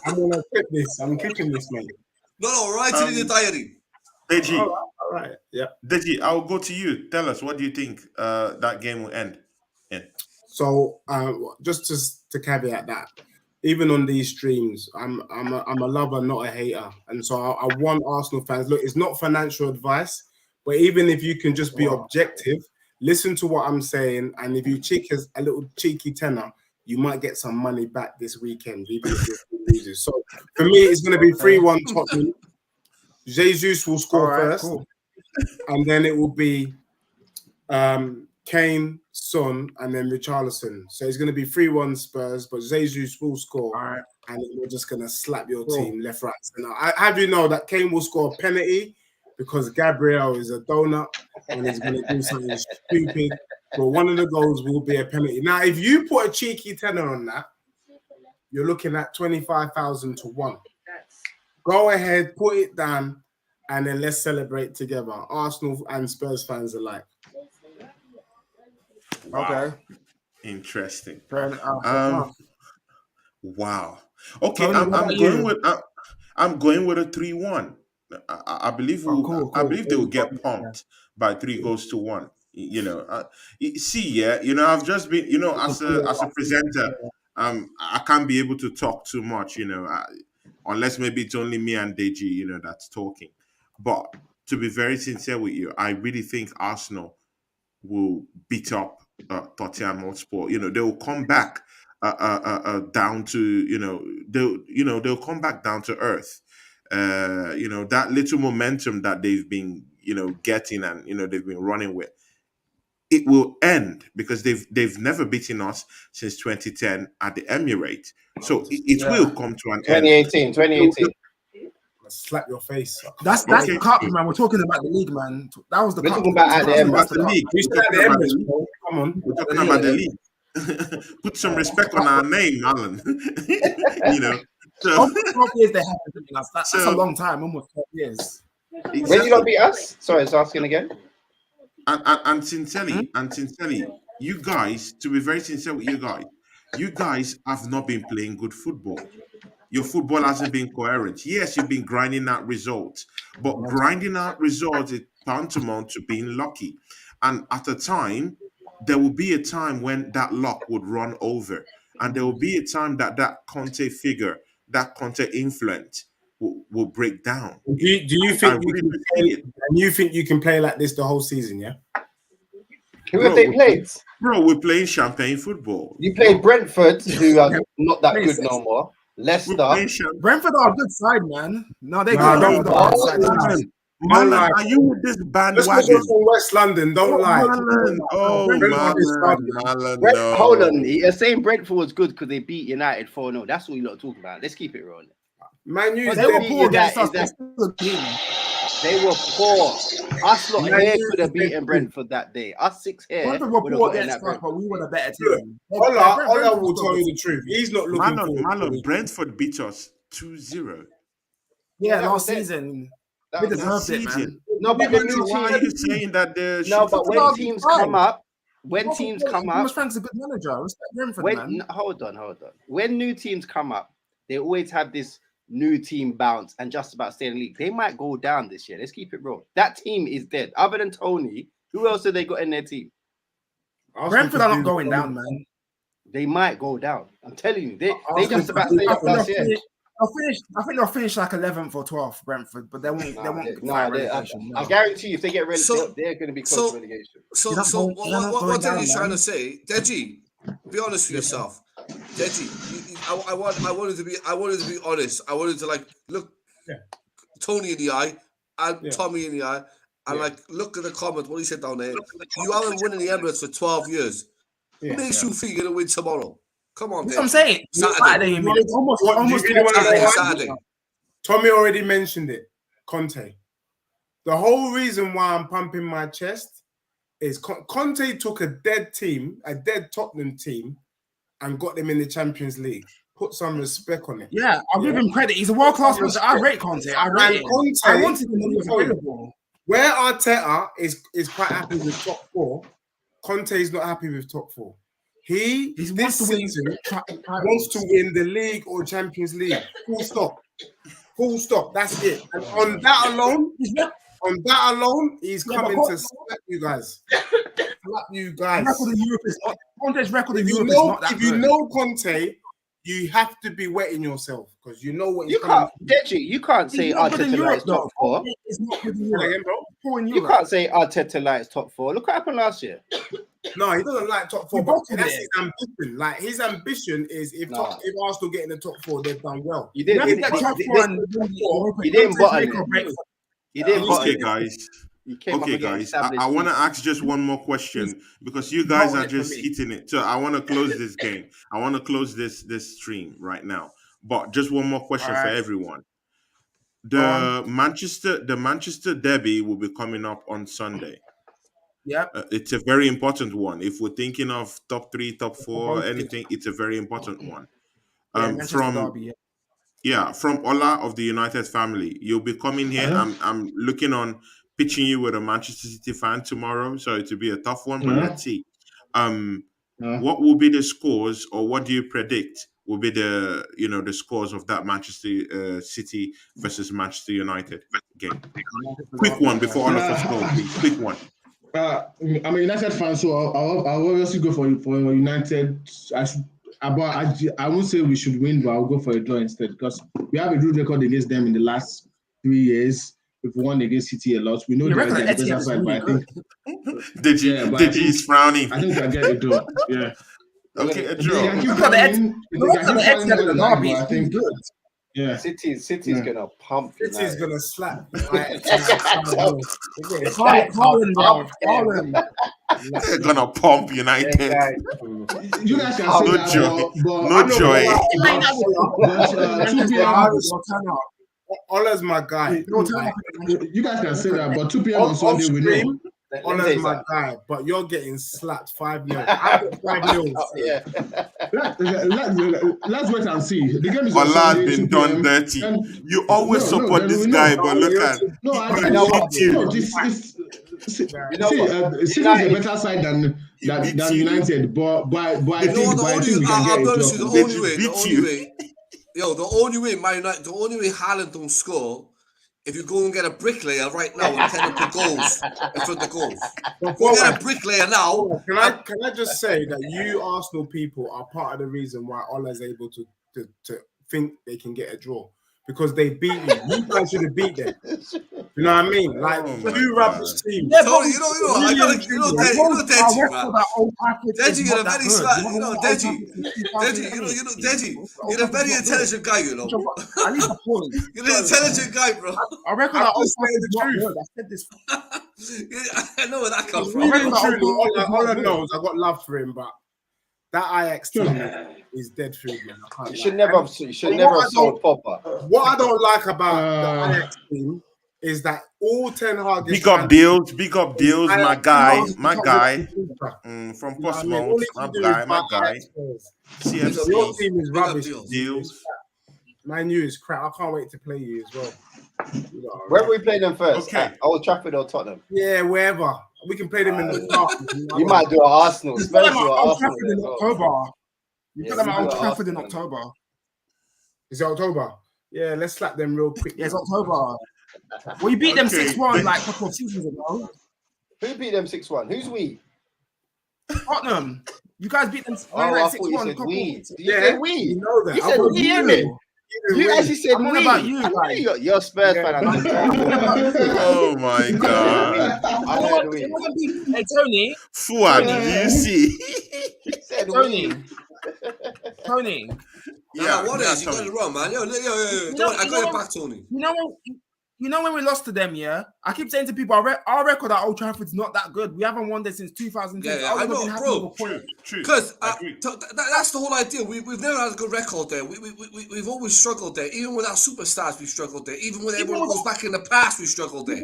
I'm gonna clip this. I'm clipping this, mate. No, write it in your diary. Deji, All right. Yeah. Deji, I'll go to you. Tell us, what do you think that game will end in? So, just to caveat that, even on these streams, I'm a lover, not a hater, and so I want Arsenal fans. Look, it's not financial advice, but even if you can just be objective, listen to what I'm saying, and if you cheek a little cheeky tenner, you might get some money back this weekend, even if you're losers. So for me, it's going to be 3-1 Tottenham. Jesus will score first, cool. And then it will be Kane, Son, and then Richarlison. So it's going to be 3-1 Spurs, but Jesus will score, and we're just going to slap your team left, right, center. I have you know that Kane will score a penalty because Gabriel is a donut and he's going to do something stupid. But one of the goals will be a penalty. Now, if you put a cheeky tenner on that, you're looking at 25,000 to 1. Go ahead, put it down, and then let's celebrate together. Arsenal and Spurs fans alike. Wow. Okay. Interesting. Wow. Okay, I'm going with a 3-1. I believe I believe they will get pumped by 3-1. I've just been, as a presenter, I can't be able to talk too much, unless maybe it's only me and Deji, that's talking. But to be very sincere with you, I really think Arsenal will beat up Tottenham Hotspur. They will come back down to, they'll come back down to earth. That little momentum that they've been, getting and, they've been running with, it will end because they've never beaten us since 2010 at the Emirates. So it will come to an end. 2018. slap your face. That's Okay. the cup, man. We're talking about the league, man. That was the We're cup. talking about at the end. That's the league. We We're said talking about the Emirates, league. bro. Come on. We're talking about the league. Put some respect on our name, Alan. You know. So, Almost 12 years they have to do us. That's a So- long time. Almost 12 years. When you not beat us? Sorry, I was asking again. and sincerely, you guys, to be very sincere with you guys have not been playing good football. Your football hasn't been coherent. Yes, you've been grinding out results, but grinding out results is tantamount to being lucky. And at a time, there will be a time when that luck would run over, and there will be a time that Conte figure, that Conte influence, will break down. Do you I think really you can do play, see it. and you think you can play like this the whole season? Yeah. Who have they played? Bro, we're playing champagne football. You played Brentford, who are not that good no more. We're Leicester. playing champagne. Brentford are a good side, man. No, they Nah, good. don't Brentford are a good lie. side. Man, lie. are you with this Let's bandwagon? go from West London. Don't lie. Malin. Oh, Brentford Malin, is starting. Malin, no. Hold on, you're saying Brentford was good because they beat United 4-0. That's what you lot are talking about. Let's keep it real. Man, you But is they were dead. poor against that- us. is They're that- still a good team. They were poor. Us lot Man, here you could have is beaten dead. Brentford that day. Us six here Brentford were would have poor gotten against that us, but Brentford. we were the better Look, team. Ola will Brentford tell you was the truth. He's not looking forward. to Malin, it. Brentford beat us 2-0. Yeah, that last was it. season. That They was it. deserved it, man. season. No, but the So new why are team. you saying that the No, but when Brentford teams are come up, Thomas Frank's a good manager. Respect Brentford, man. hold on. When new teams come up, they always have this new team bounce and just about stay in the league. They might go down this year. Let's keep it real. That team is dead. Other than Tony, who else have they got in their team? Brentford are not going down, man. They might go down. I'm telling you, they Arsenal just about could stayed do up that. last year. I think they'll finish like 11th or 12th, Brentford, but they won't. They won't fight relegation. I guarantee you, if they get relegated, So- they're going to be close to relegation. So, You're not so going- you're not what going down, Deji's trying to man. say, Deji, be honest with yourself. Deji, I wanted to be honest. I wanted to look Tony in the eye and Tommy in the eye and look at the comment, what he said down there. You haven't won in the Emirates for 12 years. What makes you think you're gonna win tomorrow? Come on, That's what I'm Deji. saying. Saturday. you mean? Almost Do you really want to know why? Saturday. Tommy already mentioned it. Conte. The whole reason why I'm pumping my chest is Conte took a dead team, a dead Tottenham team, and got them in the Champions League. Put some respect on it. Yeah, I'll give him credit. He's a world class manager. I rate Conte. I rate him. Conte, I wanted him when he was available. Where Arteta is quite happy with top four, Conte is not happy with top four. He He this wants to win. season wants to win the league or Champions League. Full stop. Full stop. That's it. And on that alone, he's Yeah, coming but to slap you guys. Slap you guys. Record in Europe is not. Conte's record in If Europe you is know, not that if you good. know Conte, you have to be wetting yourself because you know what he's You coming. can't, Deji, you can't say He's not good in Arteta Europe, likes top four. It's not good in Say Europe. again, bro. Poor in You Europe. can't say Arteta likes top four. Look what happened last year. No, he doesn't like top four, He but bottled that's it. his ambition. Like his ambition is if Arsenal get in the top four, they've done well. You You didn't. have You to get didn't- top you four and didn't- win the Europa. you didn't Conte's bottle make or it. break. you didn't bottle Okay, it. guys. You came up Okay, against guys. established I want to teams. ask just one more question because you guys Hold are it for just me. hitting it. So I want to close this game. I want to close this stream right now. But just one more question All for right. everyone. Go The on. Manchester Derby will be coming up on Sunday. Yep. It's a very important one. If we're thinking of top 3, top 4, Okay. anything, it's a very important one. Yeah, Manchester From Derby. from Ola of the United family, you'll be coming here. I'm looking on pitching you with a Manchester City fan tomorrow, so it'll be a tough one. But let's see. What will be the scores, or what do you predict will be the scores of that Manchester City versus Manchester United game? Quick one before all of us go, please. Quick one. I'm a United fan, so I'll obviously go for United. I won't say we should win, but I'll go for a draw instead because we have a good record against them in the last 3 years. We've won against City a lot. We know The they're record the at better Etihad is side, really but I think Deji is frowning. I think we'll get a draw. Yeah. Okay, a They draw. can keep Look at the running. They Look can at keep the running Etihad all and the the night, Derby. but I It's think good. yeah. City's gonna pump. City's United. gonna slap. Haaland, bro. Haaland. They're gonna pump United. You guys can say No that, joy. but No joy. but 2 p.m. Ola's my guy. You guys can say that, but 2 p.m. on Off Sunday we know. stream, Ola's my guy, but you're getting slapped 5-0. I got 5-0. Yeah. Let's wait and see. The game is on Ola's Sunday, been 2 done p.m. dirty. And You always no, support then this we know. guy, but look at no, I he don't know beat what- you. no, City is a United- better side than beat you. United, but I You know think what? we can I'll get be a honest with you, draw. the only They way, beat you. the only way Man United, the only way Haaland don't score, if you go and get a bricklayer right now and tell him to goals in front of goals. Go get a bricklayer now. Can I just say that you Arsenal people are part of the reason why Ola's able to think they can get a draw, because they beat you. You guys should have beat them. You know what I mean? Like Oh my two God. rubbish teams. Yeah, Tony, you know, I gotta, Deji, man. Deji, you're a very smart, Deji, you're a very intelligent guy, you know. I need a point. You're an intelligent guy, bro. I reckon I'm that just saying the not truth. good. I said this. I know where that comes from. Really and Ola- truly, Ola- Ola knows I got love for him, but that Ajax team is dead food, man. I can't You lie. should never have sold Popper. What I don't like about the Ajax team is that all Ten Hag is Big up trying- deals, my guy, From from You know what I mean? All Portsmouth, he my can do guy, is my buy guy. Ajax players. Big So your up CFC team is Big up rubbish. deals. deals. Man, you is crap. I can't wait to play you as well. You know, Where are we playing them first? Okay. At Old Trafford or Tottenham? yeah, wherever. We can play them in the park. You might do Arsenal. You Spurs put them do at Old Arsenal. Trafford in as well. October. You Yeah, put them at we Old do Trafford in Arsenal. October. Is it October? Yeah, let's slap them real quick. Yeah, it's October. Well, you beat them Okay. 6-1 like a couple of seasons ago. Who beat them 6-1? Who's we? Tottenham. You guys beat them Oh, I like thought you 6-1. said we. Did you Yeah, say you we? know that. You I said thought we, you innit? knew. You actually said I'm on we. about you, I know guys. you're a Spurs Yeah. fan. I know. Oh my God. I heard we. Hey, Tony. Fuad, do you see? He said Tony. we. Tony. Nah, what is? You got Tommy. it wrong, man. Yo. know- I got you know- your back, Tony. You know when we lost to them, yeah? I keep saying to people, our record at Old Trafford's not that good. We haven't won there since 2010. Yeah, I know, bro. True. Because I agree. that's the whole idea. We've never had a good record there. We've always struggled there. Even with our superstars, we struggled there. Even when everyone goes back in the past, we struggled there.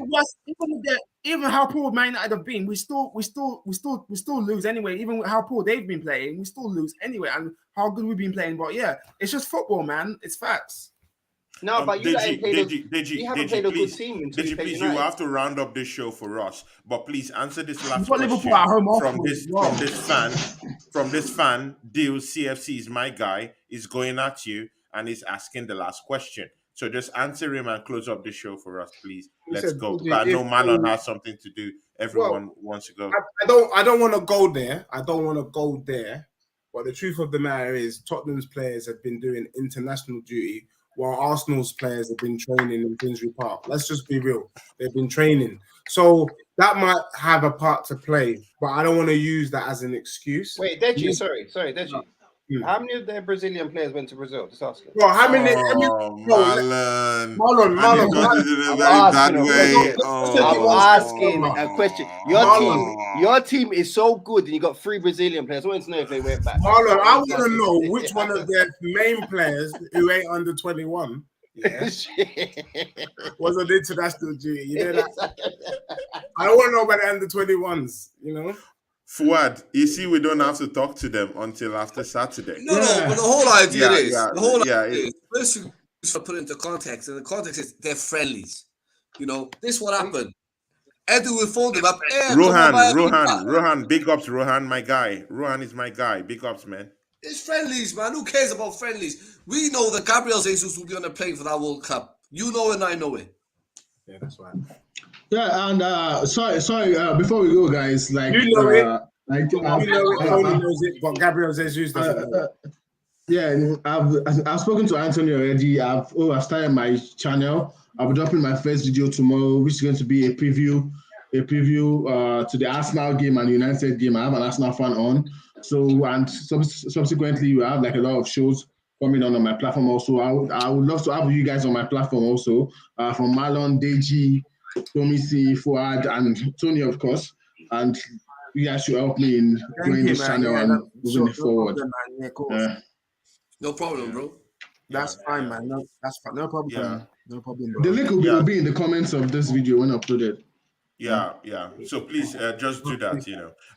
Even how poor Man United have been, we still lose anyway. Even with how poor they've been playing, we still lose anyway. And how good we've been playing, but yeah, it's just football, man. It's facts. No, but you haven't played a good please, team until you Deji, played please, you United. have to round up this show for us. But please answer this last You've got question Liverpool at home from this fan. Deals CFC is my guy. Is going at you and is asking the last question. So just answer him and close up the show for us, please. He Let's said, go. Deji, I know if Manon you- has something to do. Everyone wants to go. I don't want to go there. But the truth of the matter is, Tottenham's players have been doing international duty, while Arsenal's players have been training in Finsbury Park. Let's just be real. They've been training. So that might have a part to play, but I don't want to use that as an excuse. Wait, Deji, sorry, Deji. Hmm. How many of their Brazilian players went to Brazil? Just asking. Bro, how many? Oh, Marlon. Marlon, And he does it in a very bad way. I'm asking a question. Oh. Your team is so good, and you got 3 Brazilian players. I want to know if they went back. Marlon, I want to know which one of their main players who ain't under 21 was on international duty. You know that? I don't want to know about the under 21s, you know? Fuad, you see, we don't have to talk to them until after Saturday. No, but the whole idea is first you should put it into context, and the context is they're friendlies. You know, this what happened. Edu will phone them up. Hey, Rohan, big ups, Rohan, my guy. Rohan is my guy. Big ups, man. It's friendlies, man. Who cares about friendlies? We know that Gabriel Jesus will be on the plane for that World Cup. You know it, and I know it. Yeah, that's right. Yeah, and sorry. Before we go, guys, like You know it. Tony knows it, but Gabriel Jesus doesn't know it. Yeah, I've spoken to Anthony already. I've started my channel. I'll be dropping my first video tomorrow, which is going to be a preview to the Arsenal game and United game. I have an Arsenal fan on. So, and subsequently, we have like a lot of shows coming on my platform also. I would love to have you guys on my platform also, from Marlon, Deji, Tommy C, Fuad, and Tony, of course. And you guys should help me in growing this channel and moving it forward. Problem, man. No problem, bro. That's fine, man. No, that's fine. No problem. Yeah. No problem, bro. The link will be in the comments of this video when uploaded. Yeah. So please just do that,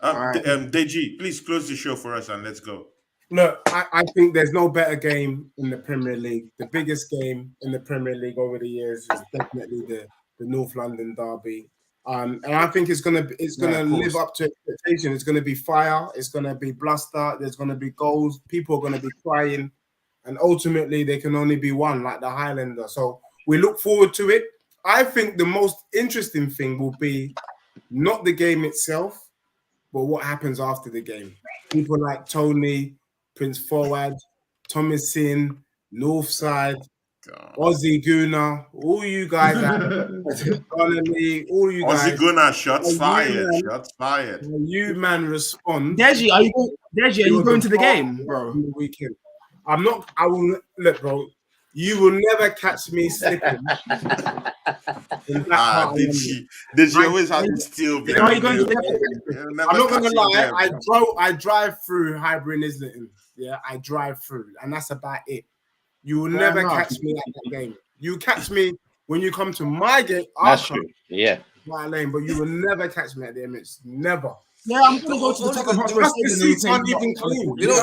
Alright. Deji, please close the show for us and let's go. Look, I think there's no better game in the Premier League. The biggest game in the Premier League over the years is definitely the North London derby. And I think it's gonna live up to expectation. It's gonna be fire. It's gonna be bluster. There's gonna be goals. People are gonna be crying, and ultimately they can only be one, like the Highlander. So we look forward to it. I think the most interesting thing will be not the game itself, but what happens after the game. People like Tony, Prince Forward, Thomasin, Northside, Ozzy Guna, all you guys, Donnelly, all you guys. Ozzy Guna, shots fired. You man respond. Deji, are you going to the game, bro? On the weekend. I will look, bro. You will never catch me slipping. Did she always have to steal? Are you going to the game? I'm not gonna lie. I drive through Highbury and Islington. Yeah, I drive through, and that's about it. You will never catch me at that game. You catch me when you come to my game. That's true. Yeah. My lane, but you will never catch me at the Emirates. Never. Yeah, I'm gonna go to the Tottenham Hotspurs. The seats aren't even clean. You know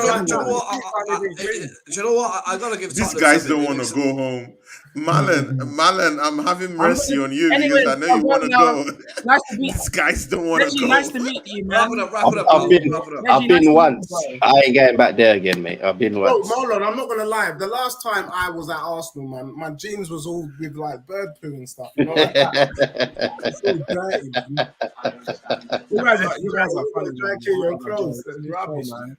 what? I gotta give these guys don't want to go home. Malin, I'm having mercy on you because I know you want to go. Nice to meet these guys don't want to go. Nice to meet you, man. Wrap it up. I've been once. I ain't going back there again, mate. I've been once. Oh, Marlon, I'm not gonna lie. The last time I was at Arsenal, man, my jeans was all with like bird poo and stuff. You know, like that. It's all dirty, man. You guys are funny. Your clothes. That's rubbish, man.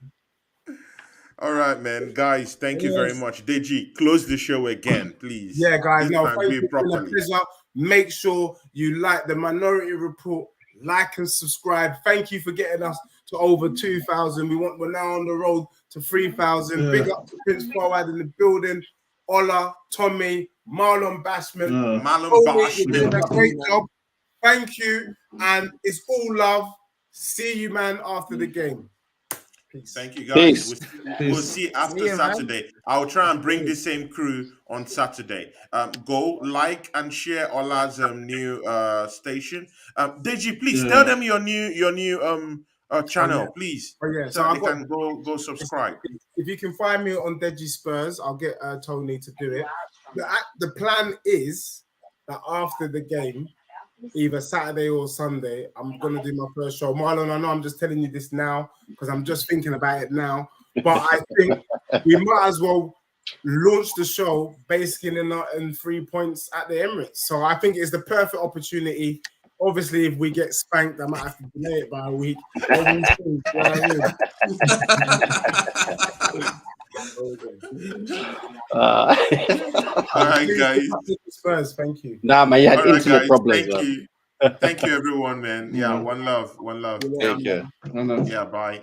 All right, man. Guys, thank you very much. Deji, close the show again, please. Yeah, guys. No, thank you. Properly. Make sure you like the Minority Report, like and subscribe. Thank you for getting us to over 2,000. We're now on the road to 3,000. Yeah. Big up to Prince Forward in the building. Ola, Tommy, Marlon Bashman. You did a great job. Thank you. And it's all love. See you, man, after the game. Peace. Thank you, guys. We'll see after Saturday. Man. I'll try and bring the same crew on Saturday. Go like and share Ola's new station. Deji, please tell them your new channel, please. Oh yeah, so they can go subscribe. If you can find me on Deji Spurs, I'll get Tony to do it. The plan is that after the game, either Saturday or Sunday, I'm going to do my first show. Marlon, I know I'm just telling you this now because I'm just thinking about it now. But I think we might as well launch the show basically in 3 points at the Emirates. So I think it's the perfect opportunity. Obviously, if we get spanked, I might have to delay it by a week. All right, guys. Spurs, thank you. Nah, man, you had internet problems. Thank you, everyone, man. Yeah, one love. Thank you. Yeah, bye.